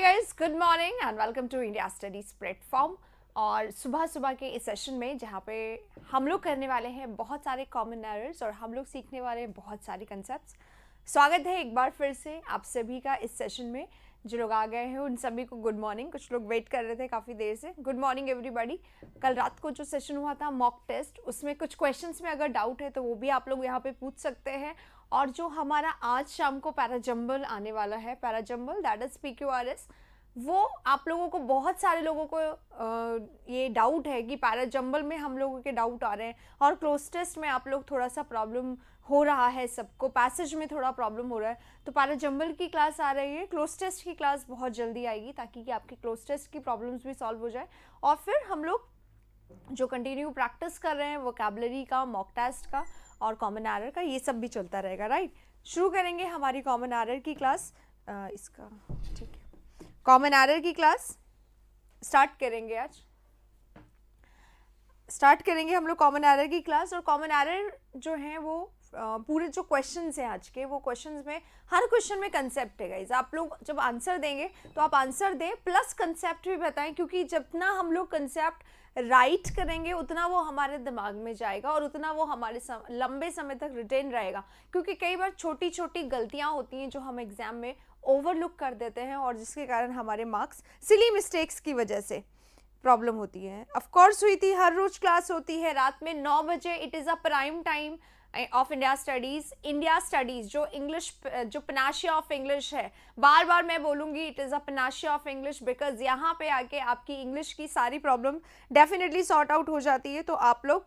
Hi guys, good morning and welcome to India studies platform. और सुबह सुबह के इस सेशन में जहाँ पे हम लोग करने वाले हैं बहुत सारे कॉमन एरर्स और हम लोग सीखने वाले हैं बहुत सारे कंसेप्ट्स। स्वागत है एक बार फिर से आप सभी का इस सेशन में। जो लोग आ गए हैं उन सभी को गुड मॉर्निंग। कुछ लोग वेट कर रहे थे काफ़ी देर से। Good morning everybody. कल रात को जो सेशन हुआ था मॉक टेस्ट, उसमें कुछ क्वेश्चंस में अगर डाउट है तो वो भी आप लोग यहाँ पे पूछ सकते हैं। और जो हमारा आज शाम को पैराजंबल आने वाला है, पैराजंबल दैट इज PQRS, वो आप लोगों को बहुत सारे लोगों को ये डाउट है कि पैराजंबल में हम लोगों के डाउट आ रहे हैं और क्लोज टेस्ट में आप लोग थोड़ा सा प्रॉब्लम हो रहा है, सबको पैसेज में थोड़ा प्रॉब्लम हो रहा है। तो पैराजंबल की क्लास आ रही है, क्लोज टेस्ट की क्लास बहुत जल्दी आएगी ताकि कि आपकी क्लोज टेस्ट की प्रॉब्लम्स भी सॉल्व हो जाए। और फिर हम लोग जो कंटिन्यू प्रैक्टिस कर रहे हैं वोकैबुलरी का, मॉक टेस्ट का और कॉमन एरर का, ये सब भी चलता रहेगा। राइट, शुरू करेंगे हमारी कॉमन एरर की क्लास। इसका ठीक है, कॉमन एरर की क्लास स्टार्ट करेंगे। आज स्टार्ट करेंगे हम लोग कॉमन एरर की क्लास। और कॉमन एरर जो है वो पूरे जो क्वेश्चंस हैं आज के, वो क्वेश्चंस में हर क्वेश्चन में कंसेप्ट है गाइज। आप लोग जब आंसर देंगे तो आप आंसर दें प्लस कंसेप्ट भी बताएं, क्योंकि जितना हम लोग कंसेप्ट राइट करेंगे उतना वो हमारे दिमाग में जाएगा और उतना वो हमारे लंबे समय तक रिटेन रहेगा। क्योंकि कई बार छोटी छोटी गलतियां होती हैं जो हम एग्जाम में ओवरलुक कर देते हैं और जिसके कारण हमारे मार्क्स सिली मिस्टेक्स की वजह से प्रॉब्लम होती है। ऑफ कोर्स हुई थी, हर रोज क्लास होती है रात में 9 बजे। It is a prime time of India studies. India studies जो इंग्लिश, जो पनाशिया ऑफ इंग्लिश है, बार बार मैं बोलूँगी it is a panacea of English, because यहाँ पे आके आपकी इंग्लिश की सारी प्रॉब्लम डेफिनेटली सॉर्ट आउट हो जाती है। तो आप लोग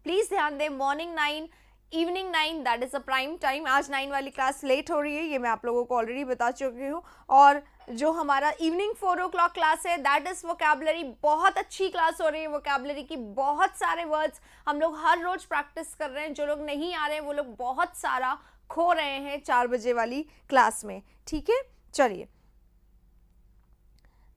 प्लीज़ ध्यान दें, morning 9 evening 9 that is a prime time. आज 9 वाली क्लास लेट हो रही है, ये मैं आप लोगों को ऑलरेडी बता चुकी हूँ। और जो हमारा इवनिंग 4 o'clock क्लास है दैट इज़ वोकैबुलरी। बहुत अच्छी क्लास हो रही है वोकैबुलरी की, बहुत सारे वर्ड्स हम लोग हर रोज प्रैक्टिस कर रहे हैं। जो लोग नहीं आ रहे हैं वो लोग बहुत सारा खो रहे हैं 4 बजे वाली क्लास में। ठीक है, चलिए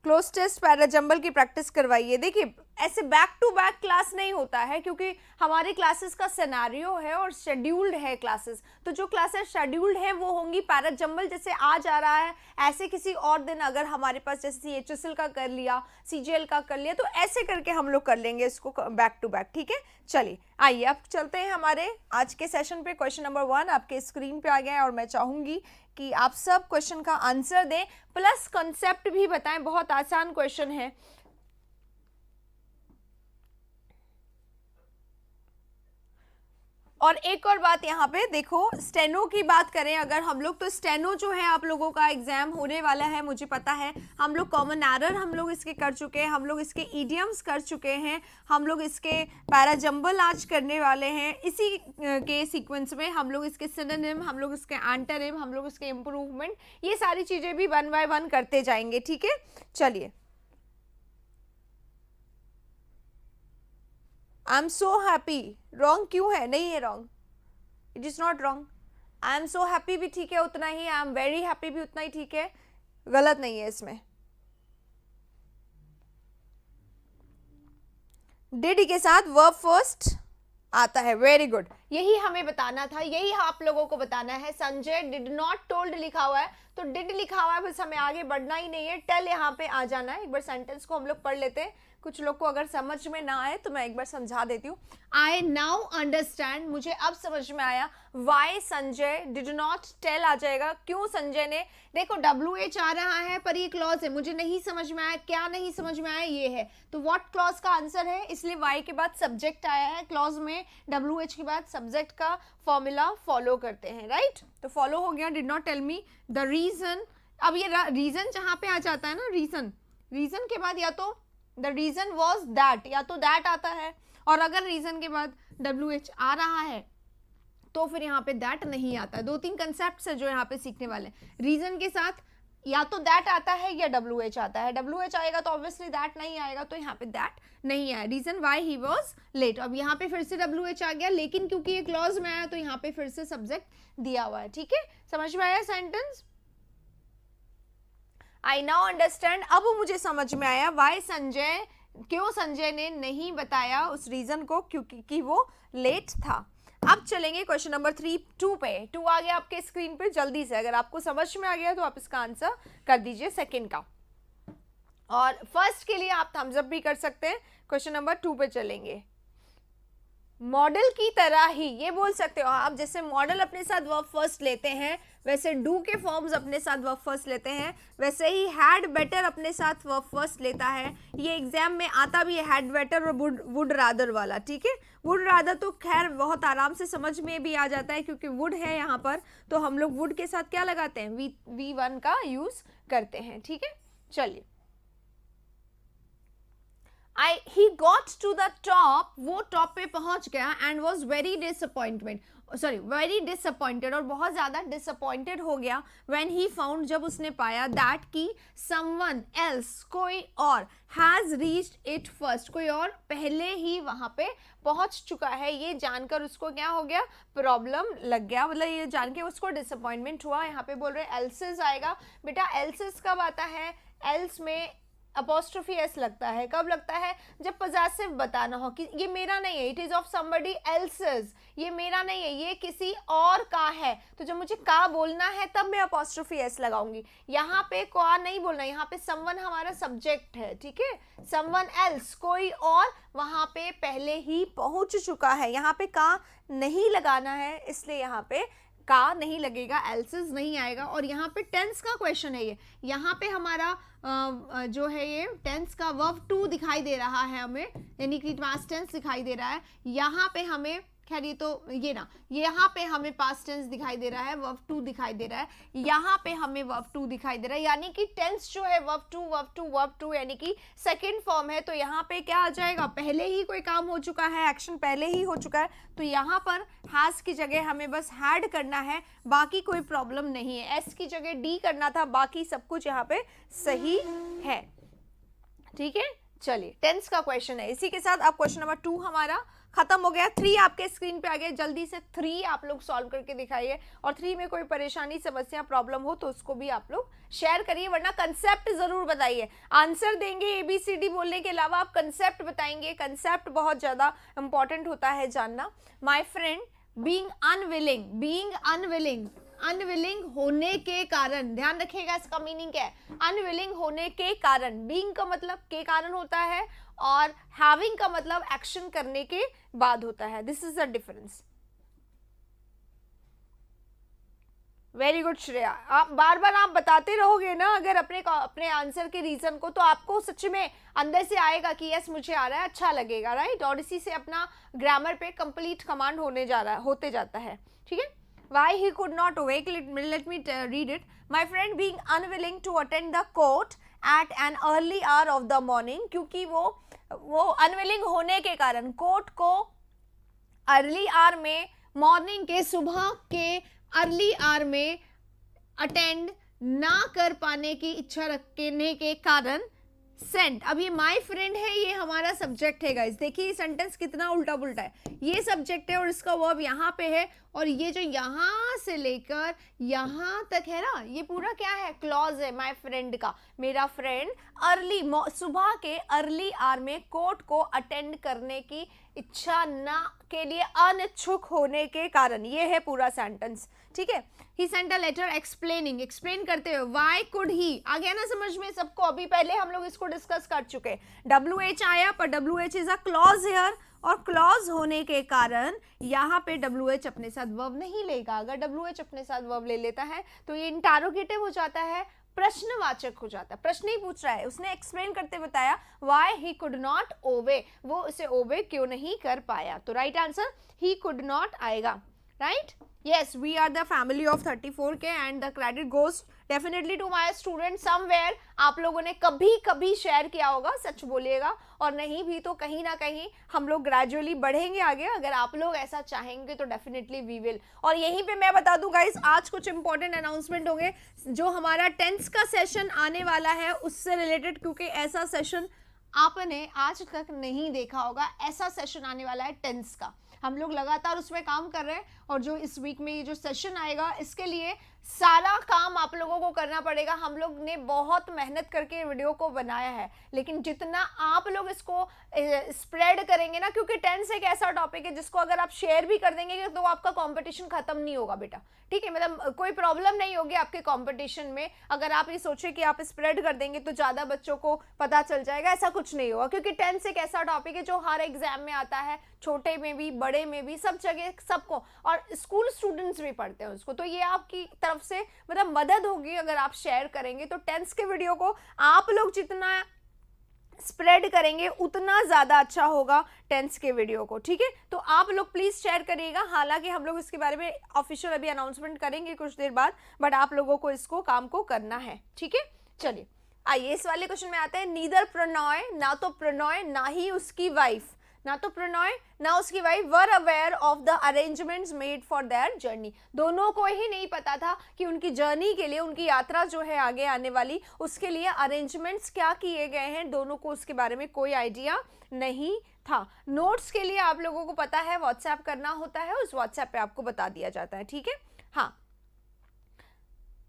क्लोज टेस्ट पैराजंबल की प्रैक्टिस करवाइए। देखिए ऐसे बैक टू बैक क्लास नहीं होता है, क्योंकि हमारे क्लासेस का सिनेरियो है और शेड्यूल्ड है क्लासेस। तो जो क्लासेस शेड्यूल्ड है वो होंगी पैराजंबल। जैसे आज आ रहा है, ऐसे किसी और दिन अगर हमारे पास जैसे HSL का कर लिया, CGL का कर लिया, तो ऐसे करके हम लोग कर लेंगे इसको बैक टू बैक। ठीक है, चलिए आइए अब चलते हैं हमारे आज के सेशन पे। क्वेश्चन नंबर 1 आपके स्क्रीन पे आ गया है और मैं चाहूँगी कि आप सब क्वेश्चन का आंसर दें प्लस कंसेप्ट भी बताएं। बहुत आसान क्वेश्चन है। और एक और बात यहाँ पे देखो, स्टेनो की बात करें अगर हम लोग, तो स्टेनो जो है आप लोगों का एग्जाम होने वाला है, मुझे पता है। हम लोग कॉमन एरर हम लोग इसके कर चुके हैं, हम लोग इसके इडियम्स कर चुके हैं, हम लोग इसके पैराजंबल आज करने वाले हैं। इसी के सीक्वेंस में हम लोग इसके सिनोनिम, हम लोग इसके एंटोनिम, हम लोग इसके इम्प्रूवमेंट, ये सारी चीज़ें भी 1 by 1 करते जाएंगे। ठीक है, चलिए। I am so happy wrong क्यों है? नहीं है wrong, it is not wrong. I am so happy भी ठीक है उतना ही, आई एम वेरी हैप्पी भी उतना ही ठीक है, गलत नहीं है इसमें। डिड के साथ वर्ब फर्स्ट आता है, वेरी गुड। यही हमें बताना था, यही आप लोगों को बताना है। संजय डिड नॉट टोल्ड लिखा हुआ है, तो डिड लिखा हुआ है, बस हमें आगे बढ़ना ही नहीं है, टेल यहाँ पे आ जाना है। एक बार सेंटेंस को हम लोग पढ़ लेते हैं, कुछ लोग को अगर समझ में ना आए तो मैं एक बार समझा देती हूँ। आई नाउ अंडरस्टैंड, मुझे अब समझ में आया। Why Sanjay did not tell आ जाएगा, क्यों संजय ने, देखो WH आ रहा है पर ये क्लॉज है, मुझे नहीं समझ में आया, क्या नहीं समझ में आया, ये है। तो व्हाट क्लॉज का आंसर है, इसलिए वाई के बाद सब्जेक्ट आया है। क्लॉज में WH के बाद सब्जेक्ट का फॉर्मूला फॉलो करते हैं। राइट, तो फॉलो हो गया। Did not tell me the reason. अब ये रीजन जहां पे आ जाता है ना, रीजन के बाद या तो द रीजन वॉज दैट, या तो दैट आता है। और अगर रीजन के बाद WH आ रहा है तो फिर यहाँ पे दैट नहीं आता है। 2-3 कंसेप्ट है जो यहाँ पे सीखने वाले हैं। रीजन के साथ या तो दैट आता है या WH आता है। WH आएगा तो ऑब्वियसली दैट नहीं आएगा, तो यहाँ पे दैट नहीं आया। Reason why he was late. अब यहाँ पे फिर से WH आ गया, लेकिन क्योंकि ये क्लॉज में आया तो यहाँ पे फिर से सब्जेक्ट दिया हुआ है। ठीक है, समझ में आया सेंटेंस? आई नाउ अंडरस्टैंड, अब मुझे समझ में आया वाई संजय, क्यों संजय ने नहीं बताया उस रीजन को, क्योंकि वो लेट था। अब चलेंगे क्वेश्चन नंबर 2 पे। 2 आ गया आपके स्क्रीन पे, जल्दी से अगर आपको समझ में आ गया तो आप इसका आंसर कर दीजिए सेकंड का, और फर्स्ट के लिए आप थम्स अप भी कर सकते हैं। क्वेश्चन नंबर 2 पे चलेंगे। मॉडल की तरह ही, ये बोल सकते हो आप, जैसे मॉडल अपने साथ वर्ब फर्स्ट लेते हैं वैसे डू के फॉर्म्स अपने साथ वर्ब फर्स्ट लेते हैं, वैसे ही हैड बेटर अपने साथ वर्ब फर्स्ट लेता है। ये एग्जाम में आता भी है हैड बेटर और वुड रादर वाला, ठीक है। वुड रादर तो खैर बहुत आराम से समझ में भी आ जाता है क्योंकि वुड है यहाँ पर, तो हम लोग वुड के साथ क्या लगाते हैं, V1 का यूज करते हैं, ठीक है। चलिए, he got to the top, वो टॉप पे पहुंच गया and was very disappointed और बहुत ज़्यादा disappointed हो गया when he found, जब उसने पाया that कि someone else, कोई और has reached it first, कोई और पहले ही वहाँ पे पहुंच चुका है। ये जानकर उसको क्या हो गया, प्रॉब्लम लग गया, मतलब ये जान के उसको डिसअपॉइंटमेंट हुआ। यहाँ पे बोल रहे एल्सेस आएगा, बेटा एल्सेस कब आता है, एल्स में अपोस्ट्रोफी एस लगता है, कब लगता है, जब पॉजेसिव बताना हो कि ये मेरा नहीं है, it is of somebody else's, ये मेरा नहीं है, ये किसी और का है, तो जब मुझे का बोलना है तब मैं अपोस्ट्रोफी एस लगाऊंगी। यहाँ पे का नहीं बोलना, यहाँ पे समवन हमारा सब्जेक्ट है, ठीक है, समवन एल्स, कोई और वहां पे पहले ही पहुंच चुका है, यहाँ पे का नहीं लगाना है, इसलिए यहाँ पे का नहीं लगेगा, एल्सेस नहीं आएगा। और यहाँ पे टेंस का क्वेश्चन है, ये यहाँ पे हमारा जो है ये टेंस का वर्ब टू दिखाई दे रहा है हमें, यानी कि पास्ट टेंस दिखाई दे रहा है। यहाँ पे हमें खैर ये तो ये ना, यहाँ पे हमें पास्ट टेंस दिखाई दे रहा है, वर्ब टू दिखाई दे रहा है, यहाँ पे हमें वर्ब टू दिखाई दे रहा है, यानी कि टेंस जो है वर्ब टू यानी कि सेकंड फॉर्म है। तो यहाँ पे क्या आ जाएगा, पहले ही कोई काम हो चुका है, एक्शन पहले ही हो चुका है, तो यहाँ पर हैज की जगह हमें बस हैड करना है, बाकी कोई प्रॉब्लम नहीं है। एस की जगह डी करना था, बाकी सब कुछ यहाँ पे सही है, ठीक है। चलिए, टेंस का क्वेश्चन है। इसी के साथ आप क्वेश्चन नंबर 2 हमारा खत्म हो गया। 3 आपके स्क्रीन पे आ गया, जल्दी से 3 आप लोग सॉल्व करके दिखाइए, और 3 में कोई परेशानी, समस्या, प्रॉब्लम हो तो उसको भी आप लोग शेयर करिए, वरना कंसेप्ट जरूर बताइए। आंसर देंगे ABCD बोलने के अलावा आप कंसेप्ट बताएंगे, कंसेप्ट बहुत ज्यादा इंपॉर्टेंट होता है जानना। माय फ्रेंड बीइंग अनविलिंग होने के कारण, ध्यान रखिएगा इसका मीनिंग क्या है, अनविलिंग होने के कारण, बीइंग का मतलब के कारण होता है और हैविंग का मतलब एक्शन करने के बाद होता है, this is the difference. Very good Shreya, आप बार बार आप बताते रहोगे ना अगर अपने आंसर के रीजन को, तो आपको सच में अंदर से आएगा कि यस मुझे आ रहा है, अच्छा लगेगा, राइट। और इसी से अपना ग्रामर पे कंप्लीट कमांड होते जाता है, ठीक है। Why he could not awake, let me read it. My friend being unwilling to attend the court at an early hour of the morning, क्योंकि वो unwilling होने के कारण कोर्ट को अर्ली आवर में, मॉर्निंग के सुबह के अर्ली आवर में अटेंड ना कर पाने की इच्छा रखने के कारण सेंट, अब ये माई फ्रेंड है, ये हमारा सब्जेक्ट है गाइस, देखिए सेंटेंस कितना उल्टा पुल्टा है, ये सब्जेक्ट है और इसका वर्ब यहाँ पे है, और ये जो यहाँ से लेकर यहाँ तक है ना, ये पूरा क्या है, क्लॉज है माय फ्रेंड का। मेरा फ्रेंड अर्ली, सुबह के अर्ली आवर में कोर्ट को अटेंड करने की इच्छा ना के लिए अनिच्छुक होने के कारण, ये है पूरा सेंटेंस, ठीक है। ही सेंट अ लेटर एक्सप्लेन करते हुए, वाई कुड ही, आ गया ना समझ में सबको, अभी पहले हम लोग इसको डिस्कस कर चुके। WH आया, पर WH is a clause here, और क्लॉज होने के कारण यहाँ पे WH अपने साथ वर्ब नहीं लेगा। अगर WH अपने साथ वर्ब ले लेता है तो ये इंटरोगेटिव हो जाता है, प्रश्नवाचक हो जाता है, प्रश्न ही पूछ रहा है। उसने एक्सप्लेन करते बताया why he could not obey, वो उसे ओबे क्यों नहीं कर पाया, तो right answer he could not आएगा, right. Yes, we are the family of 34K and the credit goes definitely to my student somewhere. आप लोगों ने कभी शेयर किया होगा, सच बोलिएगा, और नहीं भी तो कहीं ना कहीं हम लोग ग्रेजुअली बढ़ेंगे आगे, अगर आप लोग ऐसा चाहेंगे तो डेफिनेटली वी विल। और यहीं पे मैं बता दूं गाइस, आज कुछ इंपॉर्टेंट अनाउंसमेंट होंगे, जो हमारा 10th का सेशन आने वाला है उससे रिलेटेड, क्योंकि ऐसा सेशन आपने आज तक नहीं देखा होगा, ऐसा सेशन आने वाला है 10th का, हम लोग लगातार उसमें काम कर रहे हैं, और जो इस वीक में ये जो सेशन आएगा इसके लिए सारा काम आप लोगों को करना पड़ेगा। हम लोग ने बहुत मेहनत करके वीडियो को बनाया है, लेकिन जितना आप लोग इसको स्प्रेड करेंगे ना, क्योंकि टेंस एक ऐसा टॉपिक है जिसको अगर आप शेयर भी कर देंगे तो आपका कंपटीशन खत्म नहीं होगा बेटा, ठीक है। मतलब कोई प्रॉब्लम नहीं होगी आपके कंपटीशन में। अगर आप ये सोचे कि आप स्प्रेड कर देंगे तो ज़्यादा बच्चों को पता चल जाएगा, ऐसा कुछ नहीं होगा, क्योंकि टेंस एक ऐसा टॉपिक है जो हर एग्जाम में आता है, छोटे में भी बड़े में भी, सब जगह सबको, और स्कूल स्टूडेंट्स भी पढ़ते हैं उसको। तो ये आपकी तरफ से मतलब मदद होगी अगर आप शेयर करेंगे। तो टेंस के वीडियो को आप लोग जितना स्प्रेड करेंगे उतना ज़्यादा अच्छा होगा टेंस के वीडियो को, ठीक है। तो आप लोग प्लीज़ शेयर करिएगा। हालांकि हम लोग इसके बारे में ऑफिशियल अभी अनाउंसमेंट करेंगे कुछ देर बाद, बट आप लोगों को इसको काम को करना है, ठीक है। चलिए आइए इस वाले क्वेश्चन में आते हैं। नीदर प्रणॉय, ना तो प्रणॉय ना ही उसकी वाइफ, ना तो प्रणॉय ना उसकी wife were aware of the arrangements made for their journey. दोनों को ही नहीं पता था कि उनकी जर्नी के लिए, उनकी यात्रा जो है आगे आने वाली, उसके लिए अरेंजमेंट्स क्या किए गए हैं, दोनों को उसके बारे में कोई आइडिया नहीं था। नोट्स के लिए आप लोगों को पता है व्हाट्सएप करना होता है, उस व्हाट्सएप पे आपको बता दिया जाता है, ठीक है। हाँ,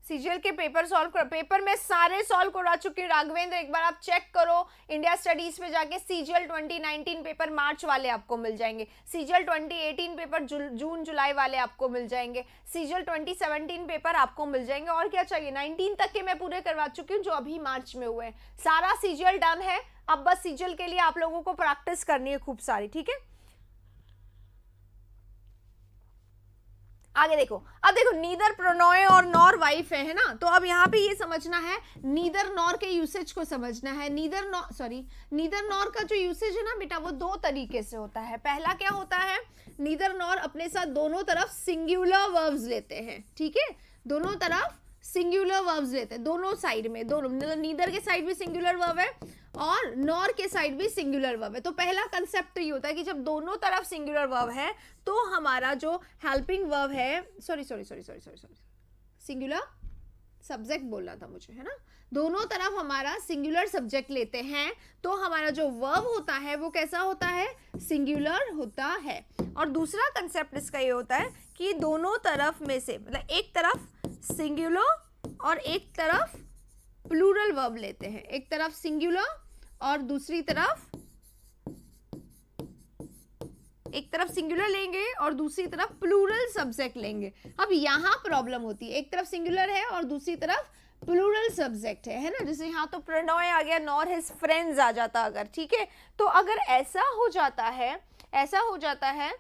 सीजीएल के पेपर सॉल्व कर, पेपर में सारे सॉल्व करा चुकी हूँ राघवेंद्र, एक बार आप चेक करो इंडिया स्टडीज पे जाके। सीजीएल 2019 पेपर मार्च वाले आपको मिल जाएंगे, सीजीएल 2018 पेपर जून जुलाई वाले आपको मिल जाएंगे, सीजीएल 2017 पेपर आपको मिल जाएंगे। और क्या चाहिए, 19 तक के मैं पूरे करवा चुकी हूँ जो अभी मार्च में हुए हैं। सारा सीजीएल डन है, अब बस सीजीएल के लिए आप लोगों को प्रैक्टिस करनी है खूब सारी, ठीक है। आगे देखो, अब देखो नीदर प्रोनॉय और नॉर वाइफ है ना, तो अब यहाँ पे ये समझना है, नीदर नॉर के यूसेज को समझना है। नीदर नॉर का जो यूसेज है ना बेटा, वो दो तरीके से होता है। पहला क्या होता है, नीदर नॉर अपने साथ दोनों तरफ सिंगुलर वर्ब्स लेते हैं, ठीक है, दोनों तरफ सिंगुलर वर्ब्स लेते हैं, दोनों साइड में, दोनों, मतलब नीदर के साइड भी सिंगुलर वर्ब है और नॉर के साइड भी सिंगुलर वर्ब है। तो पहला कंसेप्ट ये होता है कि जब दोनों तरफ सिंगुलर वर्ब है तो हमारा जो हेल्पिंग वर्ब है, सॉरी सिंगुलर सब्जेक्ट बोलना था मुझे, है ना, दोनों तरफ हमारा सिंगुलर सब्जेक्ट लेते हैं तो हमारा जो वर्ब होता है वो कैसा होता है, सिंगुलर होता है। और दूसरा कंसेप्ट इसका ये होता है कि दोनों तरफ में से, मतलब एक तरफ सिंगुलर और एक तरफ प्लूरल वर्ब लेते हैं, एक तरफ सिंगुलर और दूसरी तरफ, एक तरफ सिंगुलर लेंगे और दूसरी तरफ प्लूरल सब्जेक्ट लेंगे। अब यहाँ प्रॉब्लम होती है, एक तरफ सिंगुलर है और दूसरी तरफ प्लूरल सब्जेक्ट है ना, जैसे यहाँ तो प्रणॉय आ गया, नॉर हिज फ्रेंड्स आ जाता अगर, ठीक है। तो अगर ऐसा हो जाता है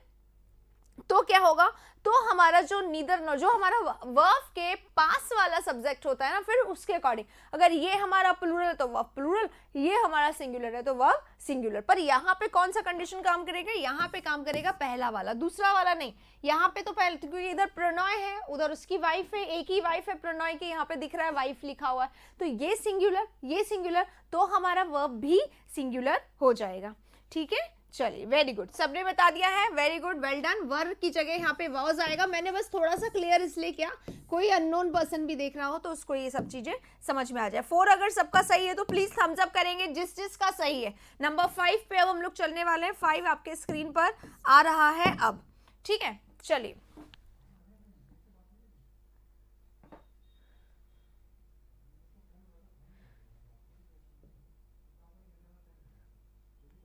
तो क्या होगा, तो हमारा जो नीदर, जो हमारा वर्ब के पास वाला सब्जेक्ट होता है ना, फिर उसके अकॉर्डिंग, अगर ये हमारा प्लूरल है तो वर्ब प्लूरल, ये हमारा सिंगुलर है तो वर्ब सिंगुलर। पर यहाँ पे कौन सा कंडीशन काम करेगा, यहाँ पे काम करेगा पहला वाला, दूसरा वाला नहीं। यहाँ पे तो पहले, क्योंकि इधर प्रणॉय है, उधर उसकी वाइफ है, एक ही वाइफ है प्रणॉय की, यहाँ पे दिख रहा है वाइफ लिखा हुआ है, तो ये सिंगुलर, तो हमारा वर्ब भी सिंगुलर हो जाएगा, ठीक है। चलिए वेरी गुड, सबने बता दिया है, वेरी गुड, वेल डन। वर की जगह यहाँ पे वॉज आएगा, मैंने बस थोड़ा सा क्लियर इसलिए किया, कोई अननोन पर्सन भी देख रहा हो तो उसको ये सब चीजें समझ में आ जाए। 4 अगर सबका सही है तो प्लीज थम्स अप करेंगे जिसका सही है। नंबर 5 पे अब हम लोग चलने वाले हैं, 5 आपके स्क्रीन पर आ रहा है अब, ठीक है। चलिए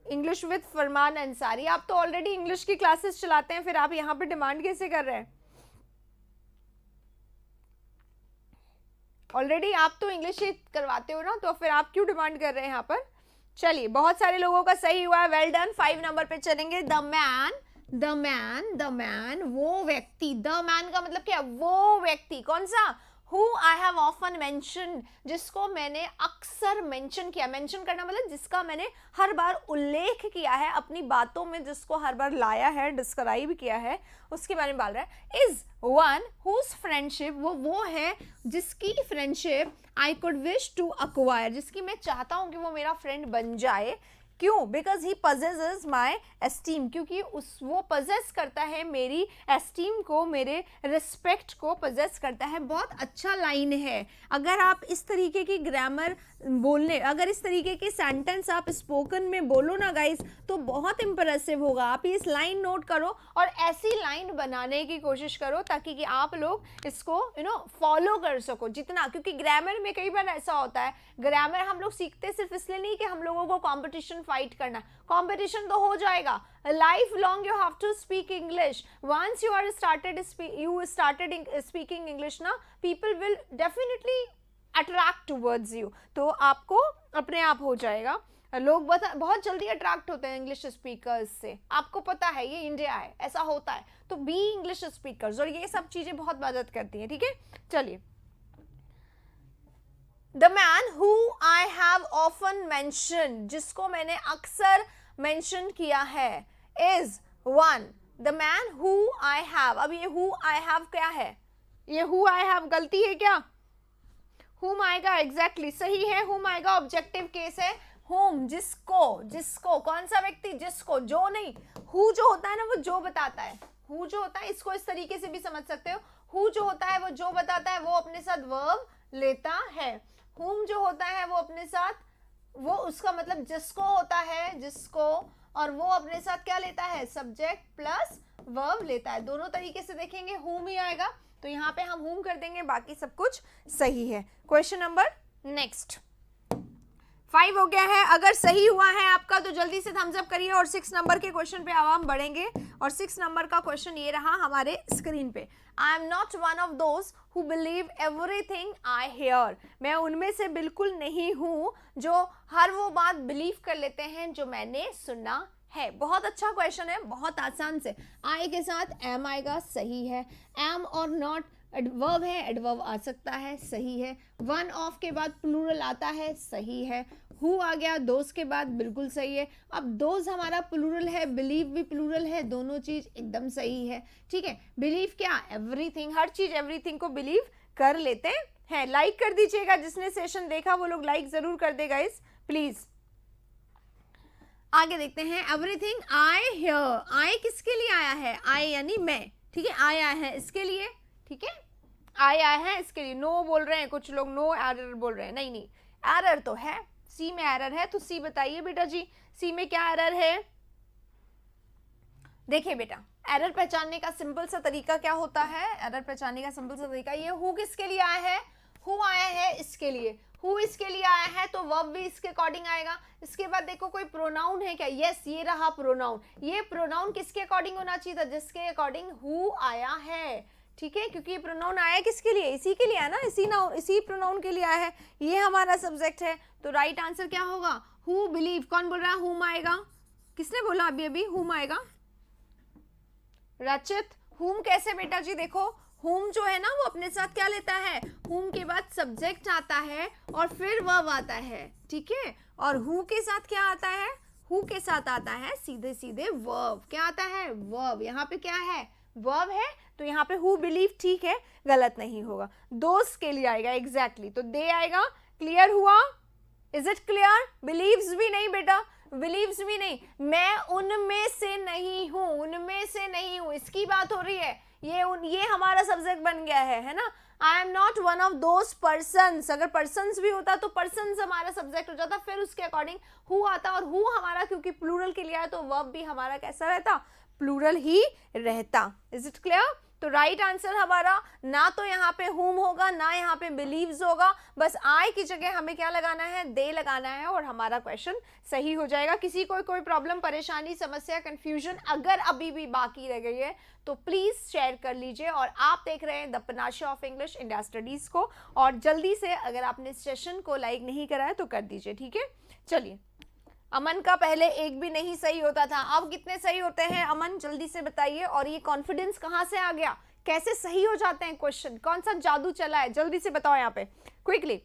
इंग्लिश विद फरमान अंसारी, आप तो ऑलरेडी इंग्लिश की क्लासेस चलाते हैं, फिर आप यहाँ पे डिमांड कैसे कर रहे हैं, ऑलरेडी आप तो इंग्लिश ही करवाते हो ना, तो फिर आप क्यों डिमांड कर रहे हैं यहाँ पर। चलिए बहुत सारे लोगों का सही हुआ है, वेल डन। 5 नंबर पे चलेंगे। द मैन, वो व्यक्ति, द मैन का मतलब क्या, वो व्यक्ति, कौन सा, who I have often mentioned, जिसको मैंने अक्सर मेंशन किया, मेंशन करना मतलब जिसका मैंने हर बार उल्लेख किया है अपनी बातों में, जिसको हर बार लाया है, डिस्क्राइब किया है, उसके बारे में बोल रहा है। इज वन whose फ्रेंडशिप, वो है जिसकी friendship I could wish to acquire, जिसकी मैं चाहता हूं कि वो मेरा फ्रेंड बन जाए, क्यों? Because he possesses my esteem, क्योंकि वो पजेस करता है मेरी एस्टीम को, मेरे रिस्पेक्ट को पजेस करता है। बहुत अच्छा लाइन है। अगर आप इस तरीके की ग्रामर बोलने, अगर इस तरीके के सेंटेंस आप स्पोकन में बोलो ना गाइस, तो बहुत इंप्रेसिव होगा। आप इस लाइन नोट करो और ऐसी लाइन बनाने की कोशिश करो ताकि कि आप लोग इसको फॉलो कर सको जितना, क्योंकि ग्रामर में कई बार ऐसा होता है, ग्रामर हम लोग सीखते सिर्फ इसलिए नहीं कि हम लोगों को कंपटीशन फाइट करना, कंपटीशन तो हो जाएगा, life long you have to speak English. Once you started speaking English ना, people will definitely attract towards you, तो आपको अपने आप हो जाएगा। लोग बहुत जल्दी अट्रैक्ट होते हैं इंग्लिश स्पीकर्स से, आपको पता है, ये इंडिया है, ऐसा होता है। तो बी इंग्लिश स्पीकर्स, और ये सब चीजें बहुत मदद करती हैं, ठीक है। चलिए, the man who I have often mention, जिसको मैंने अक्सर मेंशन किया है, is one, the man who I have. अब ये हु आई हैव क्या है? ये हु आई हैव गलती है क्या? whom आएगा, एग्जैक्टली सही है, whom आएगा, ऑब्जेक्टिव केस है। whom, जिसको, कौन सा व्यक्ति? जिसको, जो नहीं। who जो होता है ना, वो जो बताता है। who जो होता है, इसको इस तरीके से भी समझ सकते हो, who जो होता है वो जो बताता है, वो अपने साथ verb लेता है। whom जो होता है वो अपने साथ, वो उसका मतलब जिसको होता है, जिसको, और वो अपने साथ क्या लेता है? सब्जेक्ट प्लस वर्ब लेता है। दोनों तरीके से देखेंगे whom ही आएगा, तो यहाँ पे हम whom कर देंगे, बाकी सब कुछ सही है। क्वेश्चन नंबर नेक्स्ट 5 हो गया है। अगर सही हुआ है आपका तो जल्दी से थम्स अप करिए, और 6 नंबर के क्वेश्चन पे हम बढ़ेंगे। और 6 नंबर का क्वेश्चन ये रहा हमारे स्क्रीन पे, I am not one of those who believe everything I hear. मैं उनमें से बिल्कुल नहीं हूँ जो हर वो बात बिलीव कर लेते हैं जो मैंने सुना है। बहुत अच्छा क्वेश्चन है, बहुत आसान से। आई के साथ एम आएगा, सही है। एम और नॉट एडवर्ब है, एडवर्ब आ सकता है, सही है। वन ऑफ के बाद प्लूरल आता है, सही है। हु आ गया दोज के बाद, बिल्कुल सही है। अब दोज हमारा प्लूरल है, बिलीव भी प्लूरल है, दोनों चीज एकदम सही है, ठीक है। बिलीव क्या? एवरीथिंग, हर चीज एवरीथिंग को बिलीव कर लेते हैं। लाइक कर दीजिएगा, जिसने सेशन देखा वो लोग लाइक जरूर कर देगा इस, प्लीज। आगे देखते हैं, एवरीथिंग आई हियर। आई किसके लिए आया है? आई यानी मैं, ठीक है। आई आया है इसके लिए, ठीक है। आई आया है इसके लिए। नो बोल रहे हैं कुछ लोग, नो एरर बोल रहे हैं, नहीं नहीं, एरर तो है, सी में एरर है। तो सी बताइए बेटा जी, सी में क्या एरर है? देखिए बेटा, एरर पहचानने का सिंपल सा तरीका क्या होता है? एरर पहचानने का सिंपल सा तरीका, ये हु किसके लिए आया है? हु आया है इसके लिए, हु इसके लिए आया है, तो वर्ब भी इसके अकॉर्डिंग आएगा। इसके बाद देखो कोई प्रोनाउन है क्या? यस, ये रहा प्रोनाउन। ये प्रोनाउन किसके अकॉर्डिंग होना चाहिए था? जिसके अकॉर्डिंग हु आया है, ठीक है, क्योंकि ये प्रोनाउन आया किसके लिए? इसी के लिए है ना, इसी प्रोनाउन के लिए आया है। ये हमारा सब्जेक्ट है, तो राइट आंसर क्या होगा? Who believe. कौन बोल रहा है? हुम आएगा। किसने बोला अभी अभी हुम आएगा? रचित। हुम कैसे बेटा जी? देखो, हुम जो है ना वो अपने साथ क्या लेता है? हुम के बाद सब्जेक्ट आता है और फिर वर्ब आता है, ठीक है। और हु के साथ क्या आता है? हु के साथ आता है सीधे सीधे वर्ब। क्या आता है? वर्ब। यहाँ पे क्या है? वर्ब है, तो यहाँ पे हु बिलीव ठीक है, गलत नहीं होगा। दोस्त के लिए आएगा, एग्जैक्टली, तो दे आएगा। क्लियर हुआ? Is it clear? बिलीव्स भी नहीं बेटा, बिलीव्स भी नहीं। मैं उनमें से नहीं हूं, उनमें से नहीं हूं, इसकी बात हो रही है। ये हमारा सब्जेक्ट बन गया है ना। I am not one of those persons. अगर पर्सन्स भी होता तो पर्सन्स हमारा सब्जेक्ट हो जाता, फिर उसके अकॉर्डिंग हु आता, और हु हमारा क्योंकि प्लूरल के लिए आया तो वर्ब भी हमारा कैसा रहता? प्लूरल ही रहता। Is it clear? तो राइट आंसर हमारा ना तो यहाँ पे हुम होगा, ना यहाँ पे बिलीव्स होगा, बस आई की जगह हमें क्या लगाना है? दे लगाना है, और हमारा क्वेश्चन सही हो जाएगा। किसी को कोई प्रॉब्लम, परेशानी, समस्या, कंफ्यूजन अगर अभी भी बाकी रह गई है तो प्लीज शेयर कर लीजिए। और आप देख रहे हैं the panacea of English India studies को, और जल्दी से अगर आपने सेशन को लाइक नहीं करा है तो कर दीजिए, ठीक है। चलिए, अमन का पहले एक भी नहीं सही होता था, अब कितने सही होते हैं अमन? जल्दी से बताइए। और ये कॉन्फिडेंस कहाँ से आ गया? कैसे सही हो जाते हैं क्वेश्चन? कौन सा जादू चला है? जल्दी से बताओ यहाँ पे क्विकली।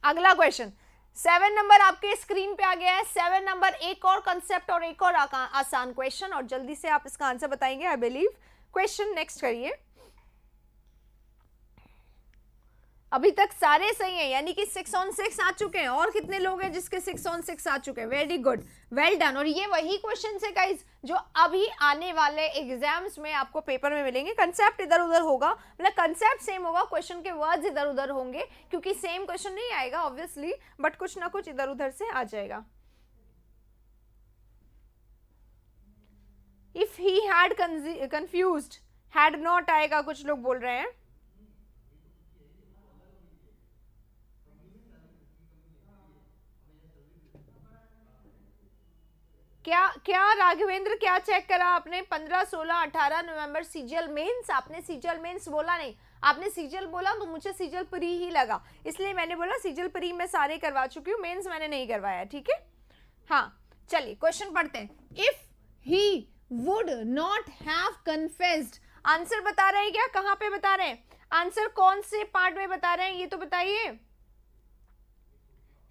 अगला क्वेश्चन 7 नंबर आपके स्क्रीन पे आ गया है। 7 नंबर एक और कंसेप्ट और एक और आसान क्वेश्चन, और जल्दी से आप इसका आंसर बताएंगे आई बिलीव। क्वेश्चन नेक्स्ट करिए। अभी तक सारे सही हैं, यानी कि 6 on 6 आ चुके हैं। और कितने लोग हैं जिसके 6 on 6 आ चुके हैं? Very good, well done. और ये वही क्वेश्चन है गाइज जो अभी आने वाले एग्जाम्स में आपको पेपर में मिलेंगे। कंसेप्ट इधर उधर होगा, मतलब कंसेप्ट सेम होगा, क्वेश्चन के वर्ड्स इधर उधर होंगे, क्योंकि सेम क्वेश्चन नहीं आएगा ऑब्वियसली, बट कुछ ना कुछ इधर उधर से आ जाएगा। If he had confused, had not आएगा, कुछ लोग बोल रहे हैं। क्या क्या राघवेंद्र, क्या चेक करा आपने? 15, 16, 18 नवंबर सीजीएल मेंस। आपने सीजीएल मेंस बोला नहीं, आपने सीजीएल बोला तो मुझे सीजीएल प्री ही लगा, इसलिए मैंने बोला सीजीएल प्री मैं सारे करवा चुकी हूँ, मेंस मैंने नहीं करवाया, ठीक है। हाँ चलिए क्वेश्चन पढ़ते हैं। If he would not have confessed, answer बता रहे हैं क्या? कहाँ पे बता रहे हैं आंसर? कौन से पार्ट में बता रहे हैं ये तो बताइए।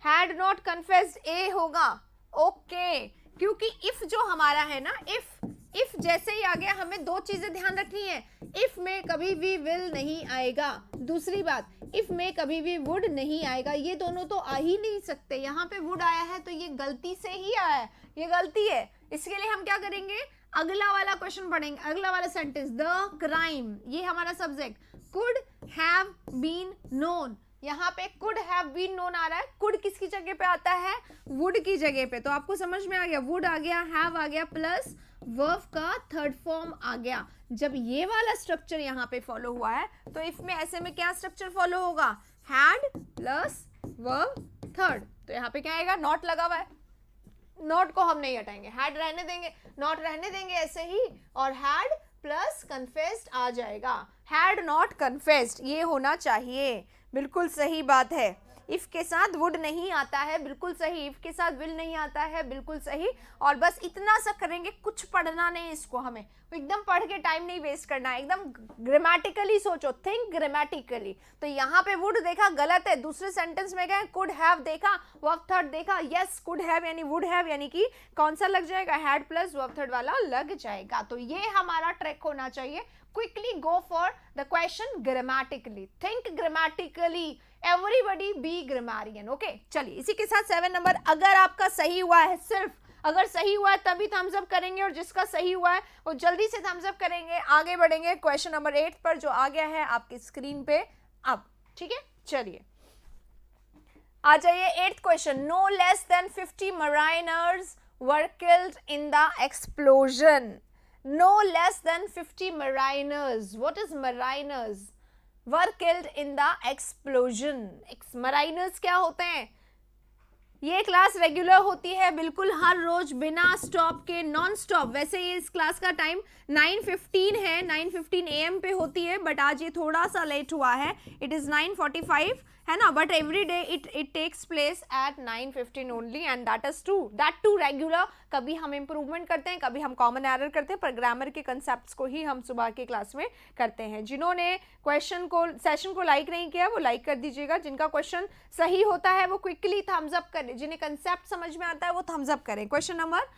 हैड नॉट कन्फेस्ड ए होगा, ओके। क्योंकि इफ जो हमारा है ना, इफ जैसे ही आ गया, हमें दो चीजें ध्यान रखनी है। इफ में कभी भी विल नहीं आएगा, दूसरी बात इफ में कभी भी वुड नहीं आएगा, ये दोनों तो आ ही नहीं सकते। यहाँ पे वुड आया है तो ये गलती से ही आया है, ये गलती है। इसके लिए हम क्या करेंगे, अगला वाला क्वेश्चन पढ़ेंगे, अगला वाला सेंटेंस। द क्राइम, ये हमारा subject, could have been known, यहाँ पे कुड हैव बीन नोन आ रहा है। कुड किसकी जगह पे आता है? वुड की जगह पे। तो आपको समझ में आ गया, वुड आ गया, हैव आ गया, प्लस वर्ब का थर्ड फॉर्म आ गया। जब ये वाला स्ट्रक्चर यहाँ पे फॉलो हुआ है तो इफ में ऐसे में क्या स्ट्रक्चर फॉलो होगा? Had plus verb third. तो यहाँ पे क्या आएगा? नॉट लगा हुआ है, नॉट को हम नहीं हटाएंगे, हैड रहने देंगे, नॉट रहने देंगे ऐसे ही, और हैड प्लस कन्फेस्ड आ जाएगा। हैड नॉट कन्फेस्ड ये होना चाहिए, बिल्कुल सही बात है। इफ के साथ वुड नहीं आता है, बिल्कुल सही। इफ के साथ विल नहीं आता है, बिल्कुल सही। और बस इतना सा करेंगे, कुछ पढ़ना नहीं इसको, हमें एकदम पढ़ के टाइम नहीं वेस्ट करना है, एकदम ग्रामेटिकली सोचो, थिंक ग्रामेटिकली। तो यहाँ पे वुड देखा, गलत है। दूसरे सेंटेंस में गए, कुड हैव देखा, वर्ब थर्ड देखा, यस कुड हैव यानी वुड हैव, यानी कि कौन सा लग जाएगा? हैड प्लस वर्ब थर्ड वाला लग जाएगा। तो ये हमारा ट्रैक होना चाहिए। Quickly go for the question grammatically. Think grammatically. Everybody be grammarian. Okay? चलिए इसी के साथ 7 नंबर, अगर आपका सही हुआ है, सिर्फ अगर सही हुआ है तभी थम्स अप करेंगे, और जिसका सही हुआ है वो जल्दी से थम्स अप करेंगे। आगे बढ़ेंगे क्वेश्चन नंबर 8 पर, जो आ गया है आपकी स्क्रीन पे अब, ठीक है। चलिए आ जाइए 8th question. No less than 50 mariners were killed in the explosion. No less than 50 mariners. What is mariners? Were killed in the explosion. Mariners क्या होते हैं? ये क्लास रेगुलर होती है बिल्कुल हर रोज, बिना स्टॉप के, नॉन स्टॉप। वैसे ये इस क्लास का टाइम 9:15 है, 9:15 AM पे होती है, बट आज ये थोड़ा सा लेट हुआ है, इट इज 9:45 है ना, but every day it takes place at 9:15 only, and that is true, that too regular. कभी हम इंप्रूवमेंट करते हैं, कभी हम कॉमन एरर करते हैं, पर ग्रामर के कंसेप्ट को ही हम सुबह के क्लास में करते हैं। जिन्होंने क्वेश्चन को, सेशन को लाइक नहीं किया वो लाइक कर दीजिएगा। जिनका क्वेश्चन सही होता है वो क्विकली थम्स अप करें, जिन्हें कंसेप्ट समझ में आता है वो थम्स अप करें। Question number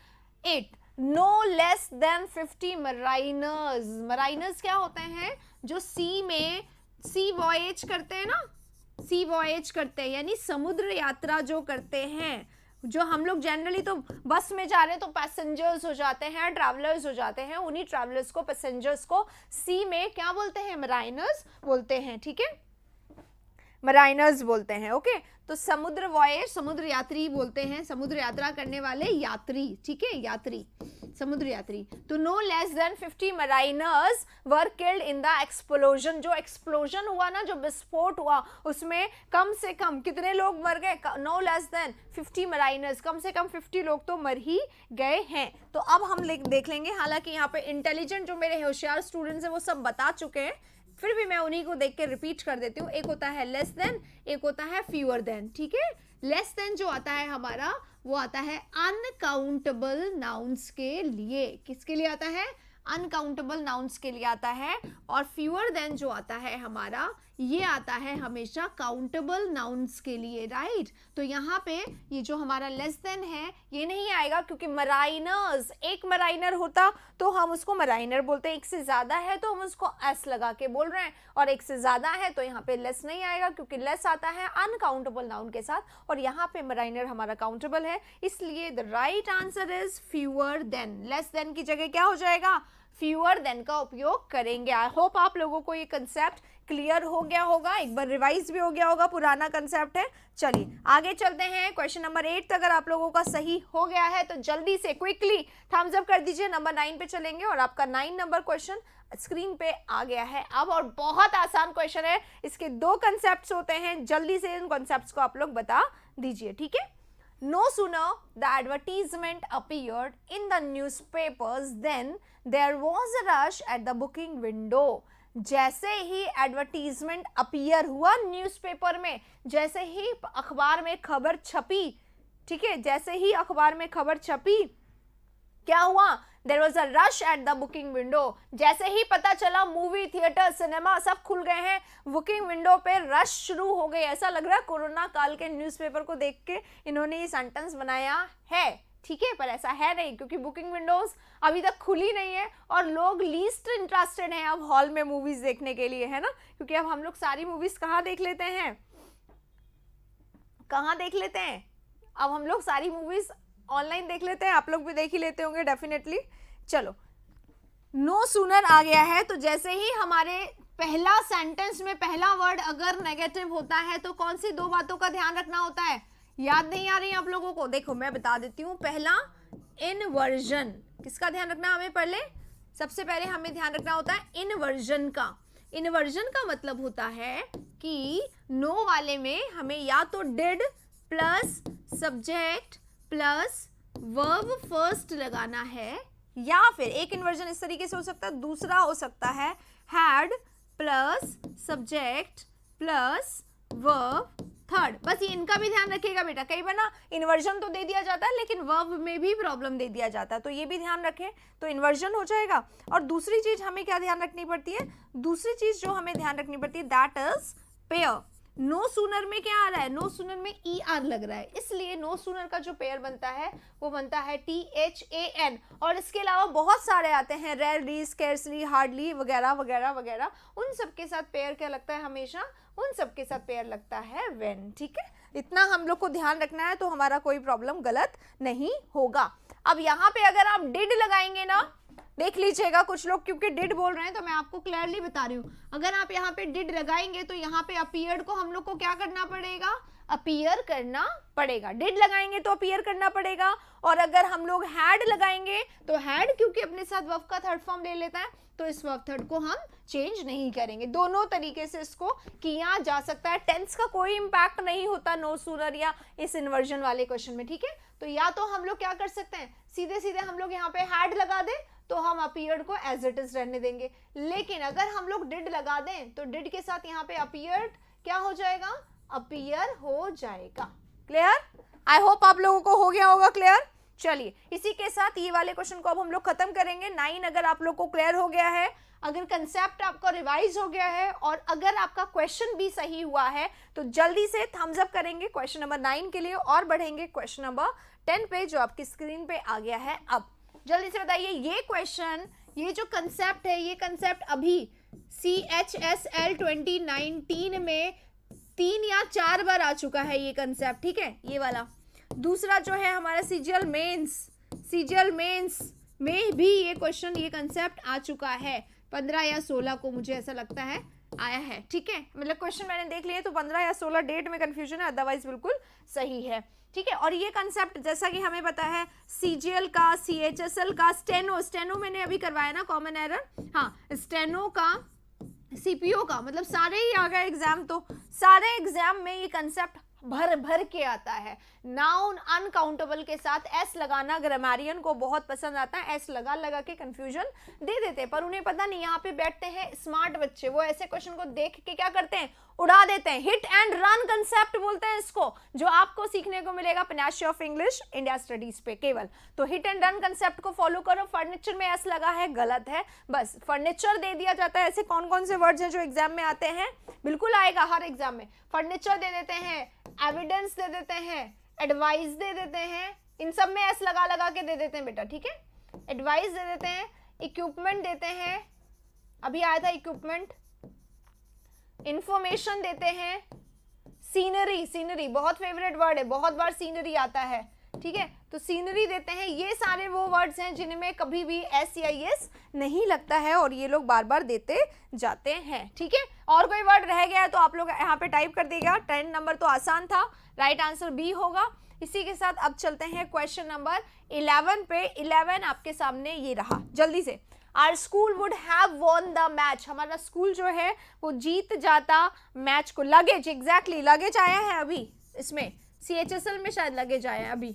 8, no less than 50 mariners. Mariners क्या होते हैं? जो सी में सी वॉयेज करते हैं ना, सी वॉयेज करते हैं, यानी समुद्र यात्रा जो करते हैं। जो हम लोग जनरली तो बस में जा रहे हैं तो पैसेंजर्स हो जाते हैं, ट्रैवलर्स हो जाते हैं, उन्हीं ट्रैवलर्स को, पैसेंजर्स को सी में क्या बोलते हैं? मराइनर्स बोलते हैं, ठीक है, मराइनर्स बोलते हैं। ओके, तो समुद्र वॉयेज, समुद्र यात्री बोलते हैं, समुद्र यात्रा करने वाले यात्री, ठीक है, यात्री, समुद्र यात्री। तो no less than 50 mariners were killed in the explosion. जो एक्सप्लोजन हुआ ना, जो विस्फोट हुआ, उसमें कम से कम कितने लोग मर गए? नो लेस देन 50 मराइनर्स, कम से कम 50 लोग तो मर ही गए हैं। तो अब हम देख लेंगे, हालांकि यहाँ पे इंटेलिजेंट जो मेरे होशियार स्टूडेंट्स हैं वो सब बता चुके हैं, फिर भी मैं उन्हीं को देख के रिपीट कर देती हूँ। एक होता है लेस देन, एक होता है फ्यूअर देन, ठीक है। लेस देन जो आता है हमारा, वो आता है अनकाउंटेबल नाउन्स के लिए। किसके लिए आता है? अनकाउंटेबल नाउन्स के लिए आता है। और फ्यूअर देन जो आता है हमारा, ये आता है हमेशा काउंटेबल नाउन्स के लिए, राइट। तो यहाँ पे ये जो हमारा लेस देन है ये नहीं आएगा, क्योंकि मराइनर्स, एक मराइनर होता तो हम उसको मराइनर बोलते हैं, एक से ज्यादा है तो हम उसको एस लगा के बोल रहे हैं, और एक से ज्यादा है तो यहाँ पे लेस नहीं आएगा, क्योंकि लेस आता है अनकाउंटेबल नाउन के साथ, और यहाँ पे मराइनर हमारा काउंटेबल है, इसलिए the right answer is fewer than. Less than की जगह क्या हो जाएगा, फ्यूअर देन का उपयोग करेंगे। आई होप आप लोगों को ये कंसेप्ट क्लियर हो गया होगा, एक बार रिवाइज भी हो गया होगा, पुराना कंसेप्ट है। चलिए आगे चलते हैं, क्वेश्चन नंबर 8 अगर आप लोगों का सही हो गया है तो जल्दी से क्विकली थम्स अप कर दीजिए। नंबर 9 पे चलेंगे और आपका 9 नंबर क्वेश्चन स्क्रीन पे आ गया है अब, और बहुत आसान क्वेश्चन है, इसके 2 कंसेप्ट्स होते हैं, जल्दी से इन कंसेप्ट्स को आप लोग बता दीजिए, ठीक है। No sooner the advertisement appeared in the newspapers than there was a rush at the booking window. जैसे ही एडवर्टीजमेंट अपीयर हुआ न्यूज़पेपर में, जैसे ही अखबार में खबर छपी, ठीक है, जैसे ही अखबार में खबर छपी, क्या हुआ, there was a rush at the booking window. जैसे ही पता चला मूवी थिएटर सिनेमा सब खुल गए हैं, बुकिंग विंडो पे रश शुरू हो गई। ऐसा लग रहा है कोरोना काल के न्यूज़पेपर को देख के इन्होंने ये सेंटेंस बनाया है, ठीक है, पर ऐसा है नहीं, क्योंकि बुकिंग विंडोज अभी तक खुली नहीं है और लोग लीस्ट इंटरेस्टेड हैं अब हॉल में मूवीज देखने के लिए, है ना, क्योंकि अब हम लोग सारी मूवीज कहाँ देख लेते हैं, कहाँ देख लेते हैं, अब हम लोग सारी मूवीज ऑनलाइन देख लेते हैं, आप लोग भी देख ही लेते होंगे डेफिनेटली। चलो, नो सूनर आ गया है, तो जैसे ही हमारे पहला सेंटेंस में पहला वर्ड अगर नेगेटिव होता है तो कौन सी 2 बातों का ध्यान रखना होता है, याद नहीं आ रही आप लोगों को, देखो मैं बता देती हूँ। पहला इनवर्जन, किसका ध्यान रखना हमें, पहले सबसे पहले हमें ध्यान रखना होता है इनवर्जन का। इनवर्जन का मतलब होता है कि नो वाले में हमें या तो did plus subject plus verb first लगाना है, या फिर एक इन्वर्जन इस तरीके से हो सकता है, दूसरा हो सकता है had plus subject plus verb third. बस ये इनका भी ध्यान रखिएगा बेटा, कई बार ना इन्वर्जन तो दे दिया जाता है लेकिन वर्ब में भी प्रॉब्लम दे दिया जाता है, तो ये भी ध्यान रखें, तो इन्वर्जन हो जाएगा। और दूसरी चीज हमें क्या ध्यान रखनी पड़ती है, दूसरी चीज जो हमें ध्यान रखनी पड़ती है that is pair. No sooner में क्या आ रहा है, नो सूनर में ई आर लग रहा है, इसलिए नो सूनर का जो पेयर बनता है वो बनता है THAN। और इसके अलावा बहुत सारे आते हैं, रेयरली, स्केर्सली, हार्डली वगैरह वगैरह वगैरह, उन सब के साथ पेयर क्या लगता है हमेशा, उन सब के साथ पेयर लगता है व्हेन, ठीक है। इतना हम लोग को ध्यान रखना है तो हमारा कोई प्रॉब्लम गलत नहीं होगा। अब यहाँ पे अगर आप डिड लगाएंगे ना, देख लीजिएगा कुछ लोग क्योंकि डिड बोल रहे हैं तो मैं आपको क्लियरली बता रही हूँ, अगर आप यहाँ पे डिड लगाएंगे तो यहाँ पे अपीयर्ड को हम लोग को क्या करना पड़ेगा, अपीयर करना पड़ेगा। डिड लगाएंगे तो अपीयर करना पड़ेगा, और अगर हम लोग हैड लगाएंगे तो हैड क्योंकि अपने साथ वर्ब का थर्ड फॉर्म ले लेता है तो इस वर्ब थर्ड को हम चेंज नहीं करेंगे। दोनों तरीके से इसको किया जा सकता है, टेंस का कोई इंपैक्ट नहीं होता नो सूनर या इस इन्वर्जन वाले क्वेश्चन में, ठीक है। तो या तो हम लोग क्या कर सकते हैं, सीधे सीधे हम लोग यहाँ पे हैड लगा दें तो हम अपीयर्ड को एज इट इज रहने देंगे, लेकिन अगर हम लोग डिड लगा दें तो डिड के साथ यहाँ पे अपीयर्ड क्या हो जाएगा, अपीयर हो जाएगा। क्लियर, आई होप आप लोगों को हो गया होगा क्लियर। चलिए इसी के साथ ये वाले क्वेश्चन को अब हम लोग खत्म करेंगे। 9 अगर आप लोग को क्लियर हो गया है, अगर कंसेप्ट आपका रिवाइज हो गया है और अगर आपका क्वेश्चन भी सही हुआ है तो जल्दी से थम्स अप करेंगे क्वेश्चन नंबर 9 के लिए और बढ़ेंगे क्वेश्चन नंबर 10 पे जो आपकी स्क्रीन पे आ गया है। अब जल्दी से बताइए, ये क्वेश्चन, ये जो कंसेप्ट है, ये कंसेप्ट अभी CHSL 2019 में 3 या 4 बार आ चुका है ये कंसेप्ट, ठीक है, ये वाला। दूसरा जो है हमारा सीजीएल मेंस में भी ये क्वेश्चन, ये कंसेप्ट आ चुका है 15 या 16 को, मुझे ऐसा लगता है आया है, ठीक है, मतलब क्वेश्चन मैंने देख लिए तो 15 या 16 डेट में कंफ्यूजन है, अदरवाइज बिल्कुल सही है, ठीक है। और ये कंसेप्ट जैसा कि हमें पता है सीजीएल का, CHSL का, स्टेनो मैंने अभी करवाया ना कॉमन एरर, हाँ, स्टेनो का, CPO का, मतलब सारे ही आ गए एग्जाम, तो सारे एग्जाम में ये कंसेप्ट भर भर के आता है। नाउन अनकाउंटेबल के साथ एस लगाना ग्रामरियन को बहुत पसंद आता है, एस लगा लगा के कंफ्यूजन दे देते हैं, पर उन्हें पता नहीं। यहाँ पे बैठते हैं स्मार्ट बच्चे, वो ऐसे क्वेश्चन को देख के क्या करते हैं, उड़ा देते हैं। हिट एंड रन कंसेप्ट बोलते हैं इसको, जो आपको सीखने को मिलेगा पनाशी ऑफ इंग्लिश इंडिया स्टडीज पे केवल। तो हिट एंड रन कंसेप्ट को फॉलो करो। फर्नीचर में एस लगा है, गलत है, बस फर्नीचर दे दिया जाता है। ऐसे कौन कौन से वर्ड्स हैं जो एग्जाम में आते हैं, बिल्कुल आएगा हर एग्जाम में। फर्नीचर दे देते हैं, एविडेंस दे देते हैं, एडवाइस दे देते हैं, इन सब में एस लगा लगा के दे देते हैं बेटा, ठीक है। एडवाइस दे देते हैं, इक्विपमेंट देते हैं, अभी आया था इक्विपमेंट, इंफॉर्मेशन देते हैं, सीनरी, सीनरी बहुत फेवरेट वर्ड है, बहुत बार सीनरी आता है, ठीक है, तो सीनरी देते हैं। ये सारे वो वर्ड्स हैं जिनमें कभी भी एस या एस नहीं लगता है और ये लोग बार बार देते जाते हैं, ठीक है। और कोई वर्ड रह गया है तो आप लोग यहाँ पे टाइप कर दीजिएगा। 10 नंबर तो आसान था, राइट आंसर बी होगा। इसी के साथ अब चलते हैं क्वेश्चन नंबर 11 पे। 11 आपके सामने ये रहा, जल्दी से। Our school would have won the match, हमारा स्कूल जो है वो जीत जाता मैच को। लगेज, एग्जैक्टली लगेज आया है अभी, इसमें CHSL में शायद लगेज आया है अभी,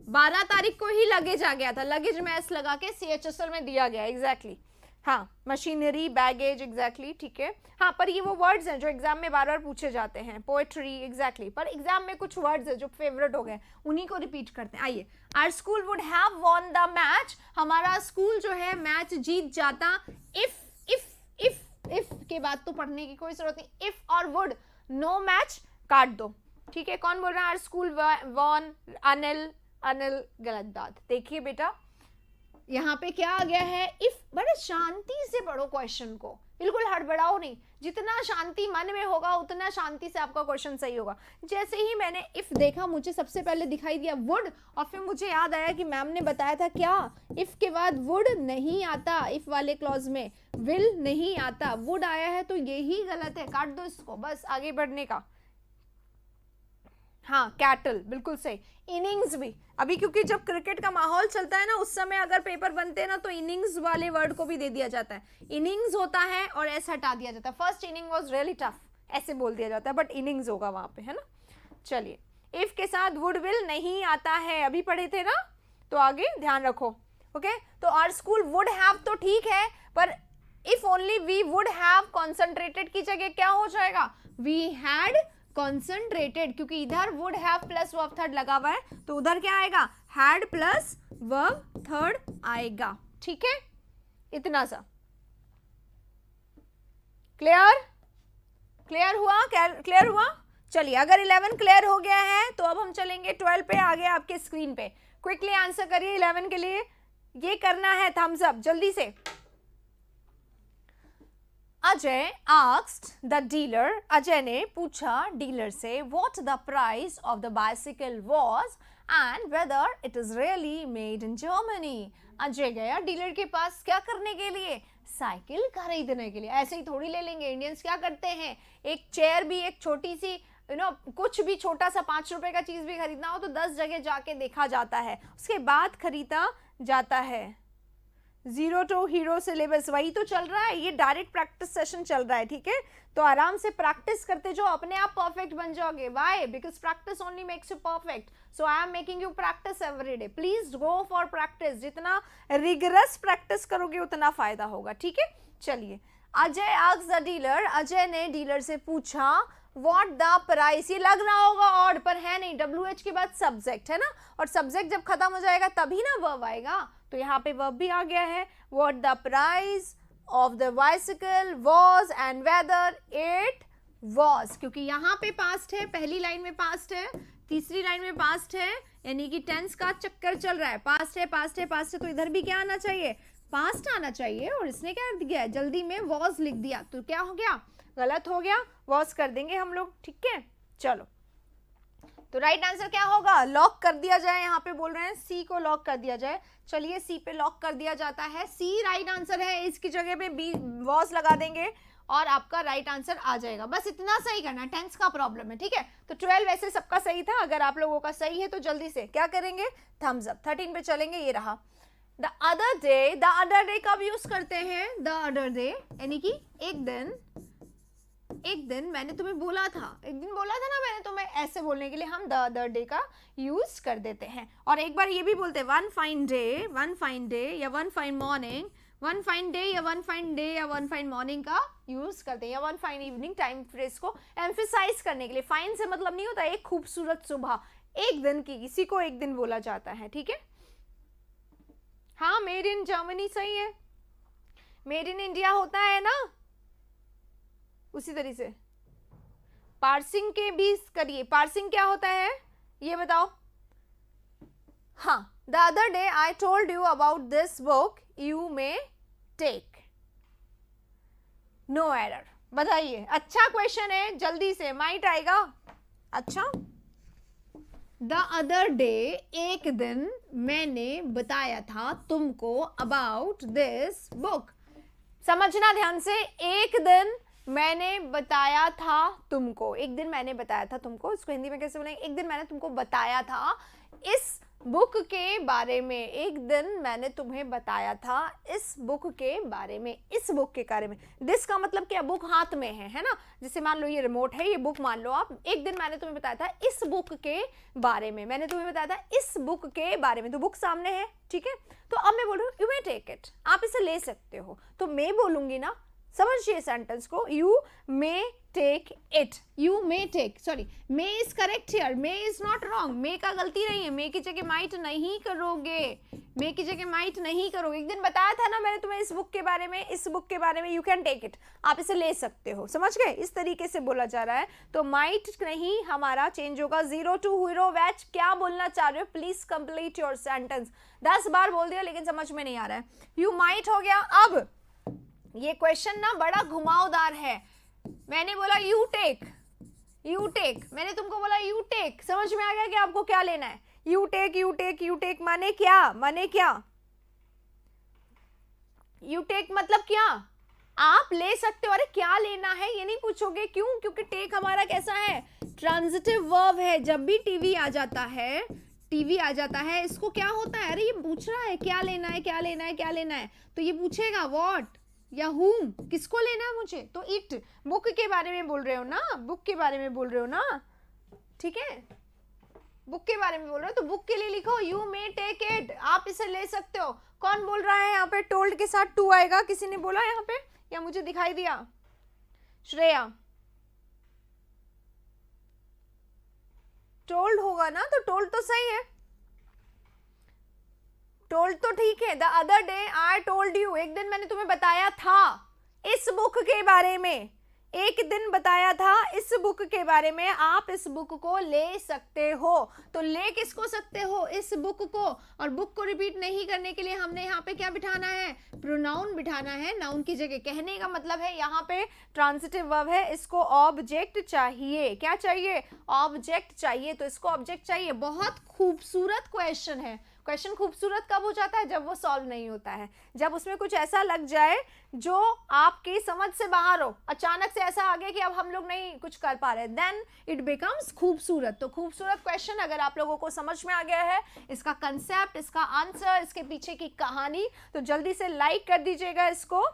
12 तारीख को ही लगेज आ गया था, लगेज में एस लगा के CHSL में दिया गया, एग्जैक्टली हाँ। मशीनरी, बैगेज, एग्जैक्टली ठीक है हाँ। पर ये वो वर्ड्स हैं जो एग्जाम में बार बार पूछे जाते हैं। पोएट्री, एग्जैक्टली पर एग्जाम में कुछ वर्ड्स हैं जो फेवरेट हो गए, उन्हीं को रिपीट करते हैं। आइए, our school would have won the match, हमारा स्कूल जो है मैच जीत जाता। इफ के बाद तो पढ़ने की कोई जरूरत नहीं, इफ और वुड, नो मैच काट दो, ठीक है। कौन बोल रहा है our school won, Anil, Anil गलत बात। देखिए बेटा यहाँ पे क्या आ गया है, इफ। बड़े शांति से पढ़ो क्वेश्चन को, बिल्कुल हड़बड़ाओ नहीं, जितना शांति मन में होगा उतना शांति से आपका क्वेश्चन सही होगा। जैसे ही मैंने इफ देखा, मुझे सबसे पहले दिखाई दिया वुड, और फिर मुझे याद आया कि मैम ने बताया था क्या, इफ के बाद वुड नहीं आता, इफ वाले क्लॉज में विल नहीं आता, वुड आया है, तो यही गलत है, काट दो इसको, बस आगे बढ़ने का। हाँ, कैटल बिल्कुल सही। इनिंग्स भी, अभी क्योंकि जब क्रिकेट का माहौल चलता है ना, उस समय अगर पेपर बनते हैं ना, तो इनिंग्स वाले वर्ड को भी दे दिया जाता है। इनिंग्स होता है और ऐसा हटा दिया जाता है। First inning was really tough, ऐसे बोल दिया जाता है, बट इनिंग्स होगा वहां पे, है ना। चलिए, इफ के साथ वुड विल नहीं आता है, अभी पढ़े थे ना, तो आगे ध्यान रखो, ओके। तो आवर स्कूल वुड हैव तो ठीक है, पर if only we would have concentrated की जगह क्या हो जाएगा, वी हैड कॉन्सेंट्रेटेड, क्योंकि इधर would have plus verb third लगा हुआ है, तो उधर क्या आएगा, हैड प्लस वर्ब थर्ड आएगा, ठीक है। इतना सा क्लियर, क्लियर हुआ, क्लियर हुआ। चलिए, अगर 11 क्लियर हो गया है तो अब हम चलेंगे 12 पे। आगे आपके स्क्रीन पे क्विकली आंसर करिए 11 के लिए, ये करना है थम्स अप जल्दी से। Ajay asked the dealer, Ajay ने पूछा डीलर से what the price of the bicycle was and whether it is really made in Germany। Ajay गया डीलर के पास क्या करने के लिए, साइकिल खरीदने के लिए। ऐसे ही थोड़ी ले लेंगे, इंडियंस क्या करते हैं, एक चेयर भी, एक छोटी सी कुछ भी छोटा सा 5 रुपए का चीज भी खरीदना हो तो 10 जगह जाके देखा जाता है, उसके बाद खरीदा जाता है। जीरो टू हीरो सिलेबस वही तो चल रहा है, ये डायरेक्ट प्रैक्टिस सेशन चल रहा है, ठीक है। तो आराम से प्रैक्टिस करते जाओ, अपने आप परफेक्ट बन जाओगे। Why? Because practice only makes you perfect. So I am making you practice every day. Please go for practice, जितना रिगरस प्रैक्टिस करोगे उतना फायदा होगा, ठीक है। चलिए, Ajay asked the dealer, Ajay ने डीलर से पूछा व्हाट द प्राइस। ये लग रहा होगा ऑड, पर है नहीं, WH के बाद सब्जेक्ट है ना, और सब्जेक्ट जब खत्म हो जाएगा तभी ना वर्ब आएगा, तो यहाँ पे वर्ब भी आ गया है। What the price of the bicycle was and whether it was, क्योंकि यहाँ पे पास्ट है, पहली लाइन में पास्ट है, तीसरी लाइन में पास्ट है, यानी कि टेंस का चक्कर चल रहा है। पास्ट है, पास्ट है, पास्ट है, तो इधर भी क्या आना चाहिए, पास्ट आना चाहिए। और इसने क्या दिया, जल्दी में वॉज लिख दिया, तो क्या हो गया, गलत हो गया, वॉज कर देंगे हम लोग, ठीक है। चलो, तो राइट आंसर क्या होगा, लॉक कर दिया जाए। यहाँ पे बोल रहे हैं सी को लॉक कर दिया जाए। चलिए, सी पे लॉक कर दिया जाता है, सी राइट आंसर है। इसकी जगह पे बी वॉज लगा देंगे और आपका राइट आंसर आ जाएगा। बस इतना सही करना, टेंस का प्रॉब्लम है, ठीक है। तो 12 वैसे सबका सही था, अगर आप लोगों का सही है तो जल्दी से क्या करेंगे, थम्स अप। 13 पे चलेंगे, ये रहा the other day. The other day कब यूज करते हैं, द अदर डे यानी कि एक दिन, एक दिन मैंने तुम्हें बोला था, एक दिन बोला था ना मैंने तुम्हें, ऐसे बोलने के लिए हम द अदर डे का यूज कर देते हैं। और एक बार ये भी बोलते हैं वन फाइन डे या one fine morning, one fine day या वन फाइन डे या वन फाइन मॉर्निंग का यूज करते हैं, या one fine evening time phrase को एम्फेसाइज करने के लिए। फाइन से मतलब नहीं होता एक खूबसूरत सुबह, एक दिन की, किसी को एक दिन बोला जाता है, ठीक है। हाँ, मेड इन जर्मनी सही है, मेड इन इंडिया होता है ना, उसी तरीके से पार्सिंग के भी करिए। पार्सिंग क्या होता है ये बताओ। हाँ, the other day I told you about this book you may take, no error. बताइए, अच्छा क्वेश्चन है, जल्दी से माइट आएगा। अच्छा, द अदर डे एक दिन मैंने बताया था तुमको अबाउट दिस बुक। समझना ध्यान से, एक दिन मैंने बताया था तुमको, एक दिन मैंने बताया था तुमको, इसको हिंदी में कैसे बोलेंगे, एक दिन मैंने तुमको बताया था इस बुक के बारे में, एक दिन मैंने तुम्हें बताया था इस बुक के बारे में, इस बुक के बारे में। दिस का मतलब क्या, बुक हाथ में है ना, जैसे मान लो ये रिमोट है, ये बुक मान लो आप। एक दिन मैंने तुम्हें बताया था इस बुक के बारे में, मैंने तुम्हें बताया था इस बुक के बारे में, तो बुक सामने है, ठीक है। तो अब मैं बोल रही हूँ यू मे टेक इट, आप इसे ले सकते हो, तो मैं बोलूंगी ना, समझिए सेंटेंस को, you may take it, you may take, sorry may is correct here, may is not wrong, may का गलती नहीं है, मे की जगह माइट नहीं करोगे, मे की जगह माइट नहीं करोगे। एक दिन बताया था ना मैंने तुम्हें इस बुक के बारे में, इस बुक के बारे में, यू कैन टेक इट, आप इसे ले सकते हो, समझ गए, इस तरीके से बोला जा रहा है। तो माइट नहीं हमारा चेंज होगा, 0 to हीरो वैच क्या बोलना चाह रहे हो, प्लीज कंप्लीट योर सेंटेंस। 10 बार बोल दिया लेकिन समझ में नहीं आ रहा है, यू माइट हो गया। अब ये क्वेश्चन ना बड़ा घुमावदार है, मैंने बोला यू टेक, यू टेक, मैंने तुमको बोला यू टेक, समझ में आ गया कि आपको क्या लेना है। You take, you take, you take माने क्या, माने क्या, यू टेक मतलब क्या, आप ले सकते हो। अरे क्या लेना है ये नहीं पूछोगे, क्यों, क्योंकि टेक हमारा कैसा है, ट्रांजिटिव वर्ब है। जब भी टीवी आ जाता है, टीवी आ जाता है, इसको क्या होता है, अरे ये पूछ रहा है क्या लेना है, क्या लेना है, क्या लेना है, तो ये पूछेगा व्हाट या whom, किसको लेना है मुझे, तो इट, बुक के बारे में बोल रहे हो ना, बुक के बारे में बोल रहे हो ना, ठीक है, बुक के बारे में बोल रहे हो, तो बुक के लिए लिखो यू मे टेक इट, आप इसे ले सकते हो। कौन बोल रहा है यहाँ पे, टोल्ड के साथ टू आएगा, किसी ने बोला यहाँ पे या मुझे दिखाई दिया, श्रेया, टोल्ड होगा ना, तो टोल्ड तो सही है, टोल्ड तो ठीक है। The other day I told you, एक दिन मैंने तुम्हें बताया था इस बुक के बारे में, एक दिन बताया था इस बुक के बारे में, आप इस बुक को ले सकते हो। तो ले किसको सकते हो, इस बुक को, और बुक को रिपीट नहीं करने के लिए हमने यहाँ पे क्या बिठाना है, प्रोनाउन बिठाना है नाउन की जगह। कहने का मतलब है यहाँ पे ट्रांजिटिव वर्ब है, इसको ऑब्जेक्ट चाहिए, क्या चाहिए, ऑब्जेक्ट चाहिए, तो इसको ऑब्जेक्ट चाहिए। बहुत खूबसूरत क्वेश्चन है, क्वेश्चन खूबसूरत कब हो जाता है, जब वो सॉल्व नहीं होता है, जब उसमें कुछ ऐसा लग जाए जो आपकी समझ से बाहर हो, अचानक से ऐसा आ गया कि अब हम लोग नहीं कुछ कर पा रहे, देन इट बिकम्स खूबसूरत। तो खूबसूरत क्वेश्चन अगर आप लोगों को समझ में आ गया है, इसका कंसेप्ट, इसका आंसर, इसके पीछे की कहानी, तो जल्दी से लाइक कर दीजिएगा इसको।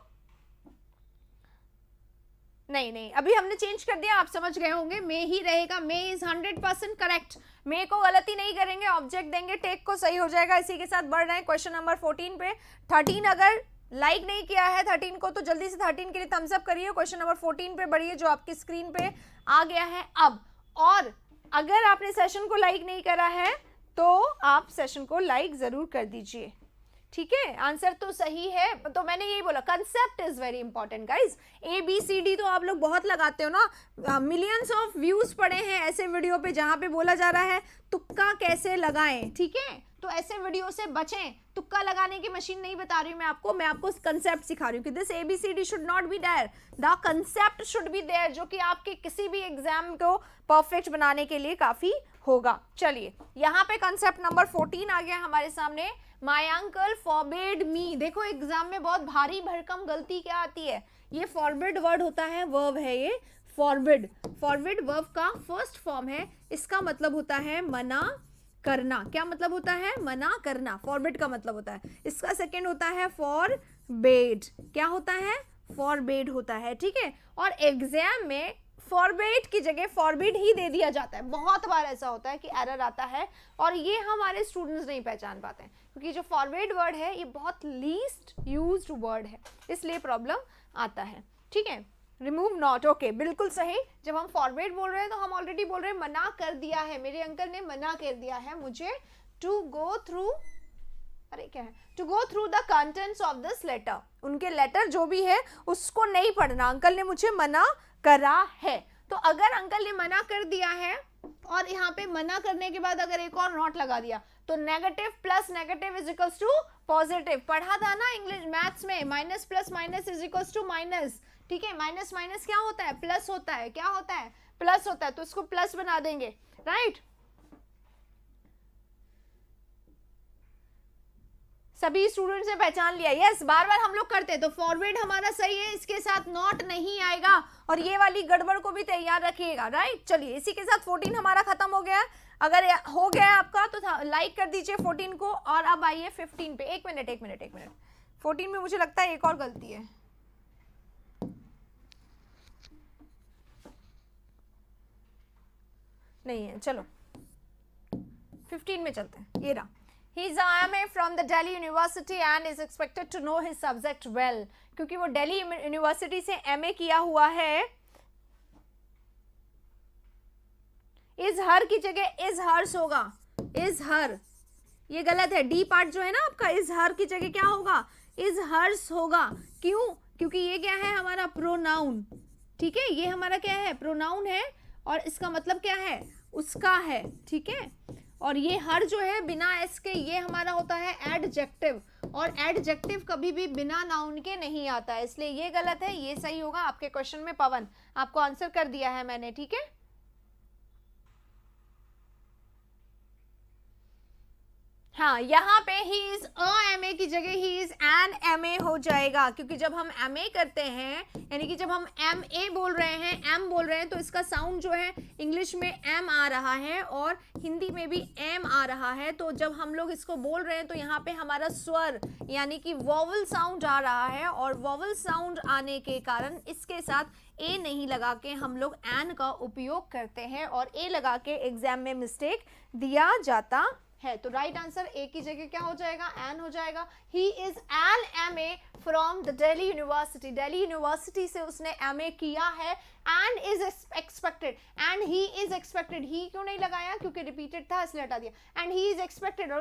नहीं, अभी हमने चेंज कर दिया, आप समझ गए होंगे, मे ही रहेगा, मे इज 100% करेक्ट, मे को गलती नहीं करेंगे, ऑब्जेक्ट देंगे, टेक को सही हो जाएगा। इसी के साथ बढ़ रहे हैं क्वेश्चन नंबर 14 पे। 13 अगर लाइक नहीं किया है 13 को, तो जल्दी से 13 के लिए थम्स अप करिए। क्वेश्चन नंबर 14 पे बढ़िए, जो आपकी स्क्रीन पे आ गया है अब। और अगर आपने सेशन को लाइक नहीं करा है तो आप सेशन को लाइक जरूर कर दीजिए, ठीक है। आंसर तो सही है, तो मैंने यही बोला, concept is very important guys. ABCD तो आप लोग बहुत लगाते हो ना, मिलियंस ऑफ व्यूज पड़े हैं ऐसे वीडियो पे जहां पे बोला जा रहा है तुक्का कैसे लगाएं, ठीक है। तो ऐसे वीडियो से बचें, तुक्का लगाने की मशीन नहीं बता रही हूं मैं आपको कंसेप्ट सिखा रही हूँ कि this ABCD should not be there, the concept should be there, जो कि आपके किसी भी एग्जाम को परफेक्ट बनाने के लिए काफी होगा। चलिए, यहाँ पे कंसेप्ट नंबर 14 आ गया हमारे सामने, माई अंकल फॉरबिड मी। देखो एग्जाम में बहुत भारी भरकम गलती क्या आती है, ये फॉरबिड वर्ड होता है, वर्ब है ये फॉरबिड, फॉरबिड वर्ब का फर्स्ट फॉर्म है, इसका मतलब होता है मना करना। क्या मतलब होता है, मना करना, फॉरबिड का मतलब होता है। इसका सेकंड होता है फॉरबेड, क्या होता है, फॉरबेड होता है, ठीक है। और एग्जाम में फॉरबेड की जगह फॉरबिड ही दे दिया जाता है। बहुत बार ऐसा होता है कि एरर आता है और ये हमारे स्टूडेंट्स नहीं पहचान पाते हैं, क्योंकि जो फॉरबेड वर्ड है ये बहुत लीस्ट यूज्ड वर्ड है, इसलिए प्रॉब्लम आता है, ठीक है। रिमूव नॉट, ओके, बिल्कुल सही। जब हम फॉरबेड बोल रहे हैं तो हम ऑलरेडी बोल रहे हैं मना कर दिया है, मेरे अंकल ने मना कर दिया है मुझे टू गो थ्रू, अरे क्या है, to go through the contents of this letter. उनके लेटर जो भी है उसको नहीं पढ़ना, अंकल ने मुझे मना करा है। तो अगर अंकल ने मना कर दिया है और यहाँ पे मना करने के बाद अगर एक और नॉट लगा दिया तो negative plus negative is equals to positive. पढ़ा था ना इंग्लिश मैथ्स में, minus plus minus is equals to minus, ठीक है। माइनस माइनस क्या होता है, प्लस होता है, क्या होता है, प्लस होता है, तो इसको प्लस बना देंगे, राइट। सभी स्टूडेंट्स ने पहचान लिया, यस। बार बार हम लोग करते हैं तो फॉरवर्ड हमारा सही है, इसके साथ नॉट नहीं आएगा और ये वाली गड़बड़ को भी तैयार रखिएगा, राइट। चलिए इसी के साथ 14 हमारा खत्म हो गया है। अगर हो गया है आपका तो लाइक कर दीजिए 14 को। और अब आइए 15 पे। एक मिनट 14 में मुझे लगता है एक और गलती है, नहीं है, चलो 15 में चलते हैं। ये रहा, he is a MA from the Delhi University and is expected to know his subject well। क्योंकि वो दिल्ली यूनिवर्सिटी से MA किया हुआ है। इज हर की जगह इज हर्स होगा, इज हर, ये गलत है। डी पार्ट जो है ना आपका, इज हर की जगह क्या होगा, इज हर्स होगा। क्यों, क्योंकि ये क्या है हमारा प्रोनाउन, ठीक है। ये हमारा क्या है, प्रोनाउन है और इसका मतलब क्या है, उसका है, ठीक है। और ये हर जो है बिना एस के, ये हमारा होता है एडजेक्टिव, और एडजेक्टिव कभी भी बिना नाउन के नहीं आता है, इसलिए ये गलत है, ये सही होगा आपके क्वेश्चन में। पवन आपको आंसर कर दिया है मैंने, ठीक है। हाँ, यहाँ पे ही इज अ MA की जगह ही इज एन MA हो जाएगा, क्योंकि जब हम MA करते हैं, यानी कि जब हम MA बोल रहे हैं, M बोल रहे हैं, तो इसका साउंड जो है इंग्लिश में M आ रहा है और हिंदी में भी M आ रहा है। तो जब हम लोग इसको बोल रहे हैं तो यहाँ पे हमारा स्वर यानी कि वॉवल साउंड आ रहा है, और वॉवल साउंड आने के कारण इसके साथ ए नहीं लगा के हम लोग एन का उपयोग करते हैं, और ए लगा के एग्जाम में मिस्टेक दिया जाता है। तो राइट आंसर ए की जगह क्या हो जाएगा, एन हो जाएगा। He is an MA from the Delhi University, Delhi University से उसने MA किया है। And is expected, and he is expected, he क्यों नहीं लगाया, क्योंकि रिपीटेड था इसलिए हटा दिया। एंड ही इज एक्सपेक्टेड, और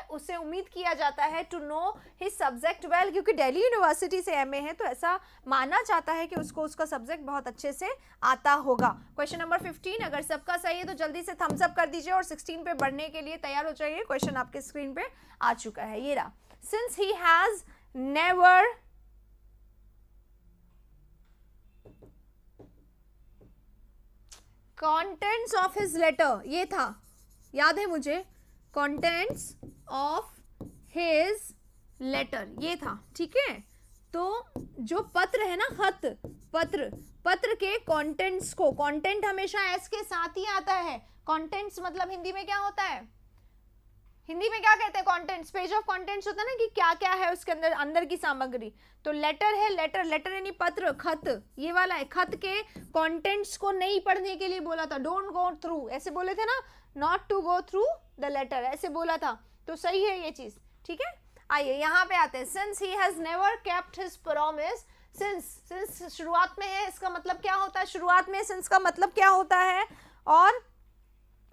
उससे उम्मीद किया जाता है to know his subject well, क्योंकि दिल्ली यूनिवर्सिटी से MA है तो ऐसा माना जाता है कि उसको उसका सब्जेक्ट बहुत अच्छे से आता होगा। क्वेश्चन नंबर 15 अगर सबका सही है तो जल्दी से थम्स अप कर दीजिए और 16 पे बढ़ने के लिए तैयार हो जाइए। क्वेश्चन आपके स्क्रीन पे आ चुका है, ये रहा। Since he has never contents of his letter, ये था, याद है मुझे, कॉन्टेंट्स ऑफ हिज लेटर ये था, ठीक है। तो जो पत्र है ना, खत, पत्र के कंटेंट्स को, कंटेंट हमेशा एस के साथ ही आता है। कंटेंट्स मतलब हिंदी में क्या होता है, हिंदी में क्या कहते हैं, कंटेंट्स, पेज ऑफ कंटेंट्स होता है ना, कि क्या क्या है उसके अंदर, अंदर की सामग्री। तो लेटर है, लेटर यानी पत्र, खत, ये वाला है। खत के कंटेंट्स को नहीं पढ़ने के लिए बोला था, डोंट गो थ्रू, ऐसे बोले थे ना, not to go through the letter, ऐसे बोला था। तो सही है ये चीज, ठीक है। आइए यहाँ पे आते हैं। Since he has never kept his promise, since शुरुआत में है, इसका मतलब क्या होता है, शुरुआत में सिंस का मतलब क्या होता है, और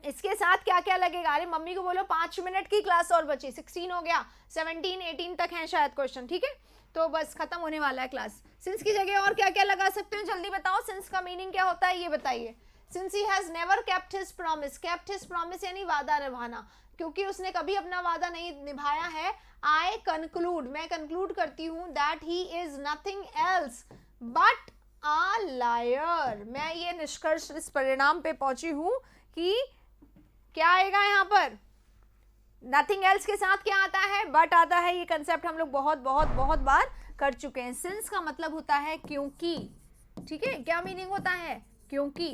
इसके साथ क्या क्या लगेगा। अरे मम्मी को बोलो 5 मिनट की क्लास और बची, 16 हो गया, 17 18 तक है शायद क्वेश्चन, ठीक है। तो बस खत्म होने वाला है क्लास। सिंस की जगह और क्या क्या लगा सकते हो, जल्दी बताओ। सिंस का मीनिंग क्या होता है ये बताइए। Since he has never kept his promise, kept his promise यानी वादा निभाना, क्योंकि उसने कभी अपना वादा नहीं निभाया है। आई कंक्लूड, मैं कंक्लूड करती हूँ, that he is nothing else but a liar, मैं ये निष्कर्ष, इस परिणाम पे पहुंची हूँ कि क्या आएगा यहाँ पर, नथिंग एल्स के साथ क्या आता है, बट आता है। ये कंसेप्ट हम लोग बहुत बहुत बहुत बार कर चुके हैं। सिंस का मतलब होता है क्योंकि, ठीक है। क्या मीनिंग होता है, क्योंकि,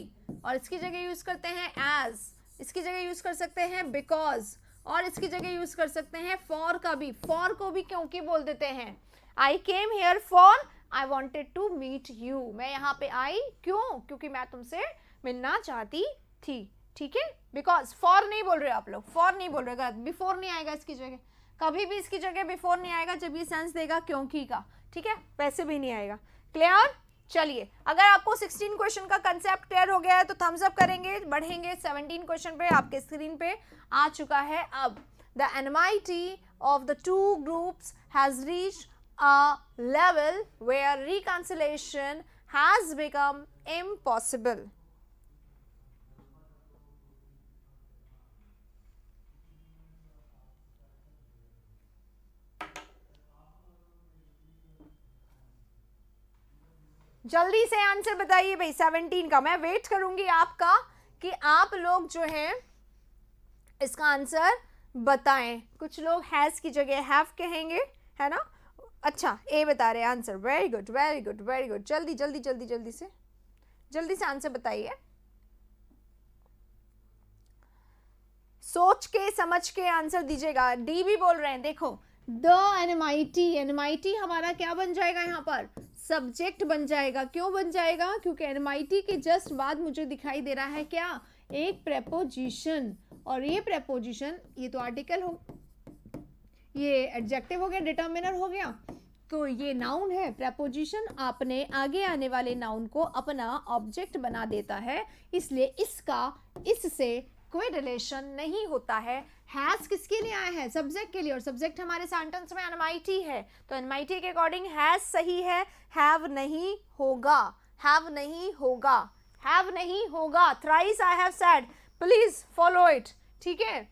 और इसकी जगह यूज करते हैं एज, इसकी जगह यूज कर सकते हैं बिकॉज, और इसकी जगह यूज कर सकते हैं फॉर का भी, फॉर को भी क्योंकि बोल देते हैं। I came here for I wanted to meet you, मैं यहाँ पे आई क्यों, क्योंकि मैं तुमसे मिलना चाहती थी, ठीक है। बिकॉज फॉर नहीं बोल रहे आप लोग, फॉर नहीं बोल रहे, बिफोर नहीं आएगा इसकी जगह, कभी भी इसकी जगह बिफोर नहीं आएगा जब ये सेंस देगा क्योंकि का, ठीक है, वैसे भी नहीं आएगा। क्लियर? चलिए, अगर आपको 16 क्वेश्चन का कंसेप्ट क्लियर हो गया है तो थम्स अप करेंगे, बढ़ेंगे 17 क्वेश्चन पे। आपके स्क्रीन पे आ चुका है अब, the enmity of the two groups has reached a level where reconciliation has become impossible. जल्दी से आंसर बताइए भाई 17 का, मैं वेट करूंगी आपका कि आप लोग जो है इसका आंसर बताएं। कुछ लोग हैज की जगह हैव कहेंगे, है ना। अच्छा, ए बता रहे हैं answer, very good very good very good. जल्दी जल्दी जल्दी जल्दी से आंसर बताइए, सोच के समझ के आंसर दीजिएगा। डी भी बोल रहे हैं, देखो द एनमाइटी, एनमाइटी हमारा क्या बन जाएगा यहाँ पर, सब्जेक्ट बन जाएगा। क्यों बन जाएगा, क्योंकि एनमाइटी के जस्ट बाद मुझे दिखाई दे रहा है क्या, एक प्रेपोजिशन, और ये प्रेपोजिशन, ये तो आर्टिकल हो, ये एडजेक्टिव हो गया, डिटर्मिनर हो गया, तो ये नाउन है। प्रेपोजिशन आपने आगे आने वाले नाउन को अपना ऑब्जेक्ट बना देता है, इसलिए इसका इससे कोई रिलेशन नहीं होता है। हैज किसके लिए आया है, सब्जेक्ट के लिए, और सब्जेक्ट हमारे सेंटेंस में एनमाइटी है, तो एनमाइटी के अकॉर्डिंग हैज सही है, हैव नहीं होगा, हैव नहीं होगा, हैव नहीं होगा। Thrice I have said, please follow it, ठीक है।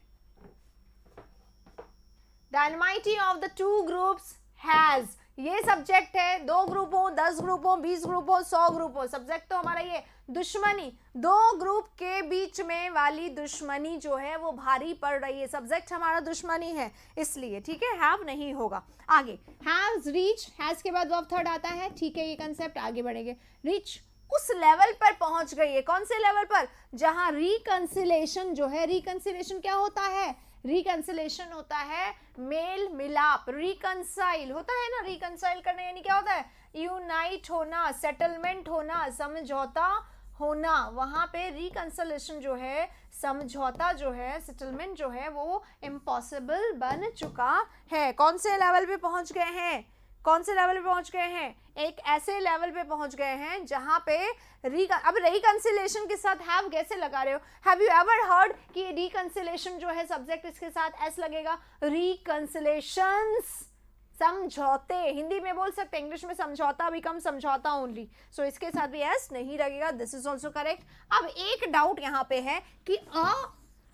The enmity of the two groups has, ये सब्जेक्ट है, 2 ग्रुप हो, 10 ग्रुप हो, 20 ग्रुप हो, 100 ग्रुप हो, सब्जेक्ट तो हमारा ये दुश्मनी, 2 ग्रुप के बीच में वाली दुश्मनी जो है वो भारी पड़ रही है, सब्जेक्ट हमारा दुश्मनी है इसलिए, ठीक है। हैव नहीं होगा। आगे हैव्स रीच, हैज के बाद वर्ब थर्ड आता है, ठीक है, ये कंसेप्ट आगे बढ़ेंगे। रीच उस लेवल पर पहुंच गई है, कौन से लेवल पर, जहां रिकंसिलेशन जो है, रिकंसिलेशन क्या होता है, रिकंसिलेशन होता है मेल मिलाप, रिकंसाइल होता है ना, रिकंसाइल करना यानी क्या होता है, यूनाइट होना, सेटलमेंट होना, समझौता होना, वहां पे रिकंसिलेशन जो है, समझौता जो है, सेटलमेंट जो है वो इम्पॉसिबल बन चुका है। कौन से लेवल पे पहुंच गए हैं, कौन से लेवल पे पहुंच गए हैं, एक ऐसे लेवल पे पहुंच गए हैं जहां पे अब रिकंसिलेशन के साथ हैव कैसे लगा रहे हो, हैव यू एवर हर्ड कि रिकंसिलेशन जो है सब्जेक्ट इसके साथ एस लगेगा, रिकंसिलेशंस, समझौते, हिंदी में बोल सकते हैं, इंग्लिश में समझौता बिकम समझौता ओनली, सो इसके साथ भी एस नहीं लगेगा, दिस इज ऑल्सो करेक्ट। अब एक डाउट यहाँ पे है कि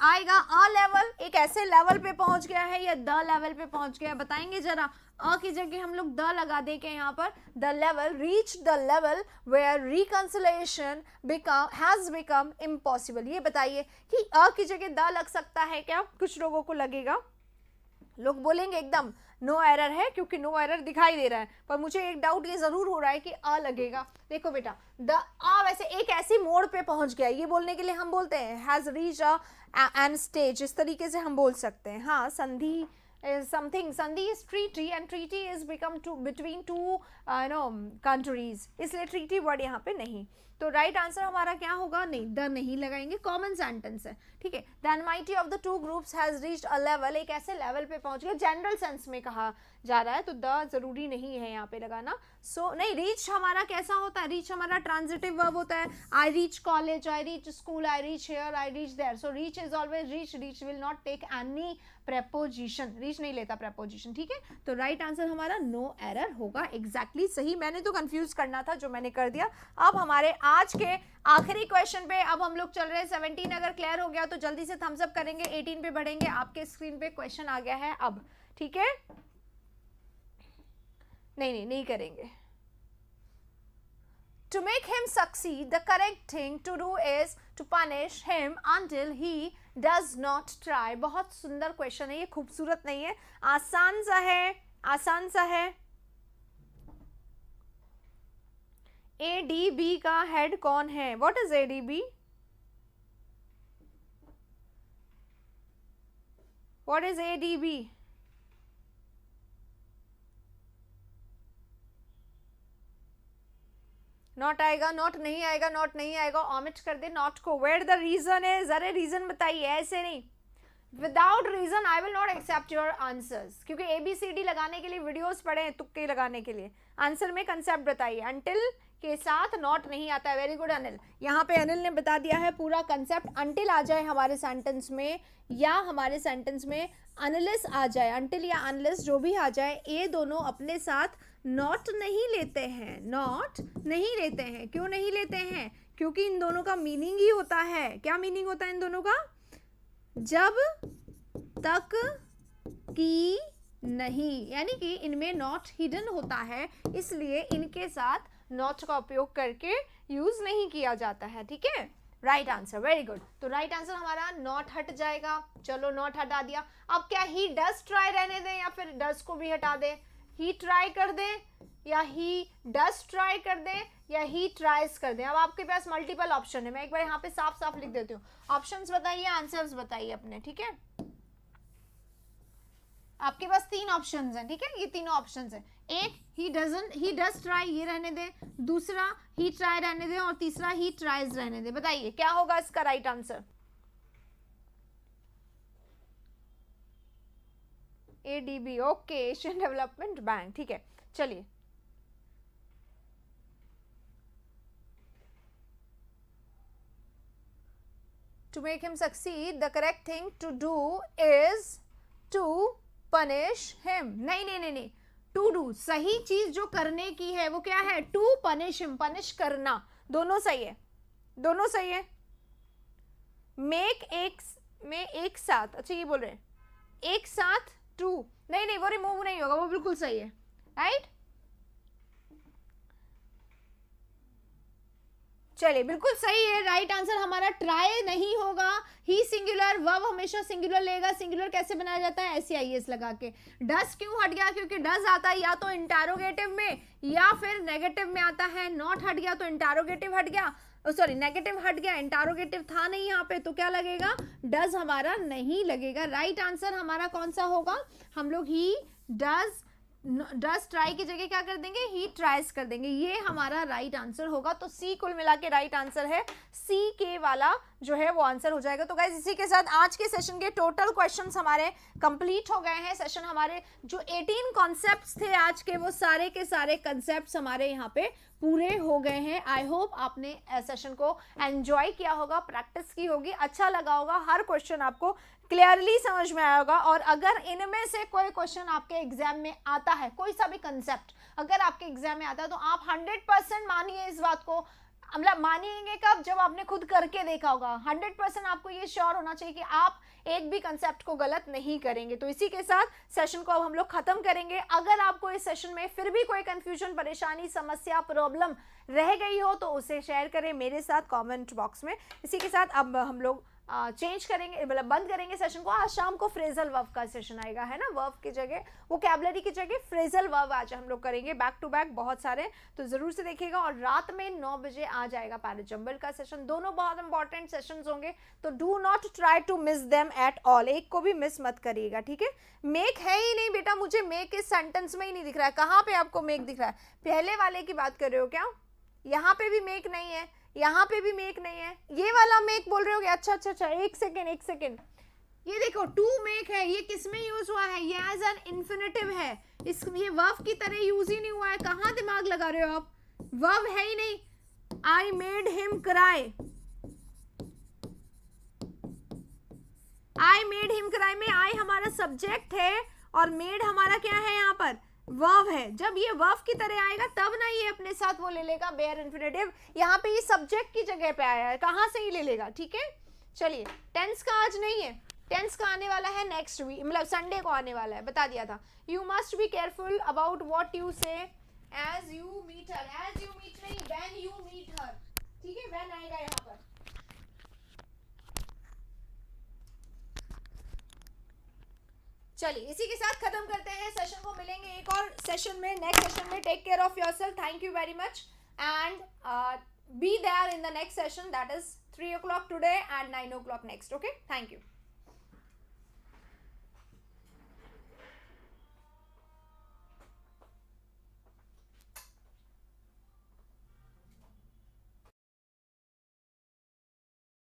आएगा अ लेवल, एक ऐसे लेवल पे पहुंच गया है या द लेवल पे पहुंच गया, बताएंगे जरा। अ की जगह हम लोग द लगा दे के यहाँ पर, the level, reach the level where reconciliation has become impossible. ये बताइए कि अ की जगह द लग सकता है क्या, कुछ लोगों को लगेगा, लोग बोलेंगे एकदम नो एरर है क्योंकि नो एरर दिखाई दे रहा है, पर मुझे एक डाउट ये जरूर हो रहा है कि अ लगेगा। देखो बेटा, द अ वैसे एक ऐसी मोड़ पे पहुंच गया, ये बोलने के लिए हम बोलते हैं हैज रीच एन स्टेज, इस तरीके से हम बोल सकते हैं। हाँ, संधि is something, sandhi is treaty and treaty is become between two countries, इसलिए treaty word यहाँ पे नहीं, तो राइट आंसर हमारा क्या होगा, नहीं, द नहीं लगाएंगे, कॉमन सेंटेंस है, ठीक है। The enmity of the two groups has reached a level, एक ऐसे लेवल पे पहुंच गया, जनरल सेंस में कहा जा रहा है, तो द जरूरी नहीं है यहाँ पे लगाना। सो नहीं, रीच हमारा कैसा होता है, रीच हमारा ट्रांजिटिव वर्ब होता है, I reach college, I reach school, I reach here, I reach there, so reach is always reach, reach will not take any preposition, reach नहीं लेता प्रेपोजिशन, ठीक है। तो राइट आंसर हमारा नो एरर होगा, exactly सही, मैंने तो कंफ्यूज करना था जो मैंने कर दिया। अब हमारे आज के आखिरी क्वेश्चन पे अब हम लोग चल रहे हैं 17, अगर क्लियर हो गया तो जल्दी से थम्स अप करेंगे, 18 पे बढ़ेंगे, आपके स्क्रीन पे क्वेश्चन आ गया है अब, ठीक है। नहीं करेंगे। To make him succeed, the correct thing to do is to punish him until he does not try। बहुत सुंदर क्वेश्चन है ये, खूबसूरत नहीं है, आसान सा है, आसान सा है। ADB का हेड कौन है, what is ADB, what is ADB, not आएगा, नॉट नहीं आएगा, नॉट नहीं आएगा, ऑमिट कर दे नॉट को। वेयर द रीजन है, जरा रीजन बताइए, ऐसे नहीं, without reason I will not accept your answers, क्योंकि ABCD लगाने के लिए वीडियोस पढ़े हैं तुक्के लगाने के लिए। आंसर में कंसेप्ट बताइए। अनटिल के साथ नॉट नहीं आता है। वेरी गुड अनिल, यहाँ पे अनिल ने बता दिया है पूरा कंसेप्ट। अनटिल आ जाए हमारे सेंटेंस में या हमारे सेंटेंस में अनलेस आ जाए, अनटिल या अनलेस जो भी आ जाए, ये दोनों अपने साथ नॉट नहीं लेते हैं, नॉट नहीं लेते हैं। क्यों नहीं लेते हैं? क्योंकि इन दोनों का मीनिंग ही होता है, क्या मीनिंग होता है इन दोनों का? जब तक कि नहीं, यानी कि इनमें नॉट हिडन होता है, इसलिए इनके साथ नॉट का उपयोग करके यूज नहीं किया जाता है। ठीक है, राइट आंसर, वेरी गुड। तो राइट आंसर हमारा नॉट हट जाएगा। चलो नॉट हटा दिया। अब क्या ही डज ट्राई रहने दें या फिर डज को भी हटा दें? ही ट्राई कर दें या ही डज ट्राई कर दें या ही ट्राइज कर दें? अब आपके पास मल्टीपल ऑप्शन है, मैं एक बार यहाँ पे साफ साफ लिख देती हूँ। ऑप्शंस बताइए, आंसर्स बताइए अपने। ठीक है, आपके पास 3 ऑप्शंस हैं। ठीक है, ये तीनों ऑप्शंस हैं। एक ही डज ट्राई, ये रहने दें, दूसरा ही ट्राई रहने दें, और तीसरा ही ट्राइज रहने दें। बताइए क्या होगा इसका right answer? ADB, okay, Asian development bank. ठीक है, चलिए to make him succeed the correct thing to do is to punish him। नहीं नहीं नहीं नहीं, to do, सही चीज जो करने की है वो क्या है? to punish him, punish करना। दोनों सही है, दोनों सही है। make एक में एक साथ, अच्छा ये बोल रहे हैं एक साथ to, नहीं नहीं वो रिमूव नहीं होगा, वो बिल्कुल सही है। राइट, चलिए बिल्कुल सही है। राइट आंसर हमारा ट्राई नहीं होगा। ही सिंगुलर, वर्ब हमेशा सिंगुलर लेगा। सिंगुलर कैसे बनाया जाता है? SEIS लगा के। डस क्यों हट गया? क्योंकि डस आता है या तो इंटरोगेटिव में या फिर नेगेटिव में आता है। नॉट हट गया तो इंटरोगेटिव हट गया, सॉरी नेगेटिव हट गया, इंटरोगेटिव था नहीं यहाँ पे, तो क्या लगेगा? डज हमारा नहीं लगेगा। राइट आंसर हमारा कौन सा होगा? हम लोग ही डज ट्राई की जगह क्या कर देंगे? ही ट्राइज कर देंगे। ये हमारा राइट आंसर होगा। तो सी कुल मिला के राइट आंसर है, सी के वाला जो है वो आंसर हो जाएगा। तो गाइस इसी के साथ आज के सेशन के टोटल क्वेश्चंस हमारे कंप्लीट हो गए हैं। सेशन हमारे जो 18 कॉन्सेप्ट्स थे आज के, वो सारे के सारे कॉन्सेप्ट्स हमारे यहाँ पे पूरे हो गए हैं। आई होप आपने सेशन को एंजॉय किया होगा, प्रैक्टिस की होगी, अच्छा लगा होगा, हर क्वेश्चन आपको क्लियरली समझ में आया होगा। और अगर इनमें से कोई क्वेश्चन आपके एग्जाम में आता है, कोई सा भी कंसेप्ट अगर आपके एग्जाम में आता है, तो आप 100% मानिए इस बात को। मतलब मानिएंगे कब? जब आपने खुद करके देखा होगा। 100% आपको ये श्योर होना चाहिए कि आप एक भी कंसेप्ट को गलत नहीं करेंगे। तो इसी के साथ सेशन को अब हम लोग खत्म करेंगे। अगर आपको इस सेशन में फिर भी कोई कंफ्यूजन, परेशानी, समस्या, प्रॉब्लम रह गई हो तो उसे शेयर करें मेरे साथ कमेंट बॉक्स में। इसी के साथ अब हम लोग चेंज करेंगे, मतलब बंद करेंगे सेशन को। आज शाम को फ्रेजल वर्ब का सेशन आएगा, है ना? वर्ब की जगह, वोकैबुलरी की जगह फ्रेजल वर्ब आज हम लोग करेंगे बैक टू बैक, बहुत सारे, तो जरूर से देखिएगा। और रात में 9 बजे आ जाएगा पैराजंबल का सेशन। दोनों बहुत इंपॉर्टेंट सेशंस होंगे, तो do not try to miss them at all. एक को भी मिस मत करिएगा, ठीक है? मेक है ही नहीं बेटा, मुझे मेक इस सेंटेंस में ही नहीं दिख रहा है। कहाँ पे आपको मेक दिख रहा है? पहले वाले की बात कर रहे हो क्या? यहाँ पे भी मेक नहीं है, यहाँ पे भी मेक नहीं है, ये वाला मेक बोल रहे हो? अच्छा अच्छा अच्छा, एक सेकेंड, ये देखो टू मेक है, ये किस में यूज हुआ है? ये एज एन इन्फिनेटिव है, इस ये वर्ब की तरह यूज ही नहीं हुआ है। कहाँ दिमाग लगा रहे हो आप? वर्ब है ही नहीं। I made him cry, I made him cry में आई हमारा सब्जेक्ट है और मेड हमारा क्या है? यहाँ पर वर्ब है। जब ये वर्ब की तरह आएगा तब ना ये अपने साथ वो ले लेगा बेयर इन्फिनेटिव। यहाँ पे ये सब्जेक्ट की जगह पे आया है, कहाँ से ही ले लेगा, ठीक है? चलिए, टेंस का आज नहीं है, टेंस का आने वाला है नेक्स्ट वीक, मतलब संडे को आने वाला है, बता दिया था। You must be careful about what you say as you meet her, as you meet नहीं, व्हेन यू मीट हर, ठीक है? व्हेन आएगा यहाँ पर। चलिए इसी के साथ खत्म करते हैं सेशन को। मिलेंगे एक और सेशन में, नेक्स्ट सेशन में। Take care of yourself, thank you very much, and be there in the next session, that is 3 o'clock today and 9 o'clock next. Okay, thank you.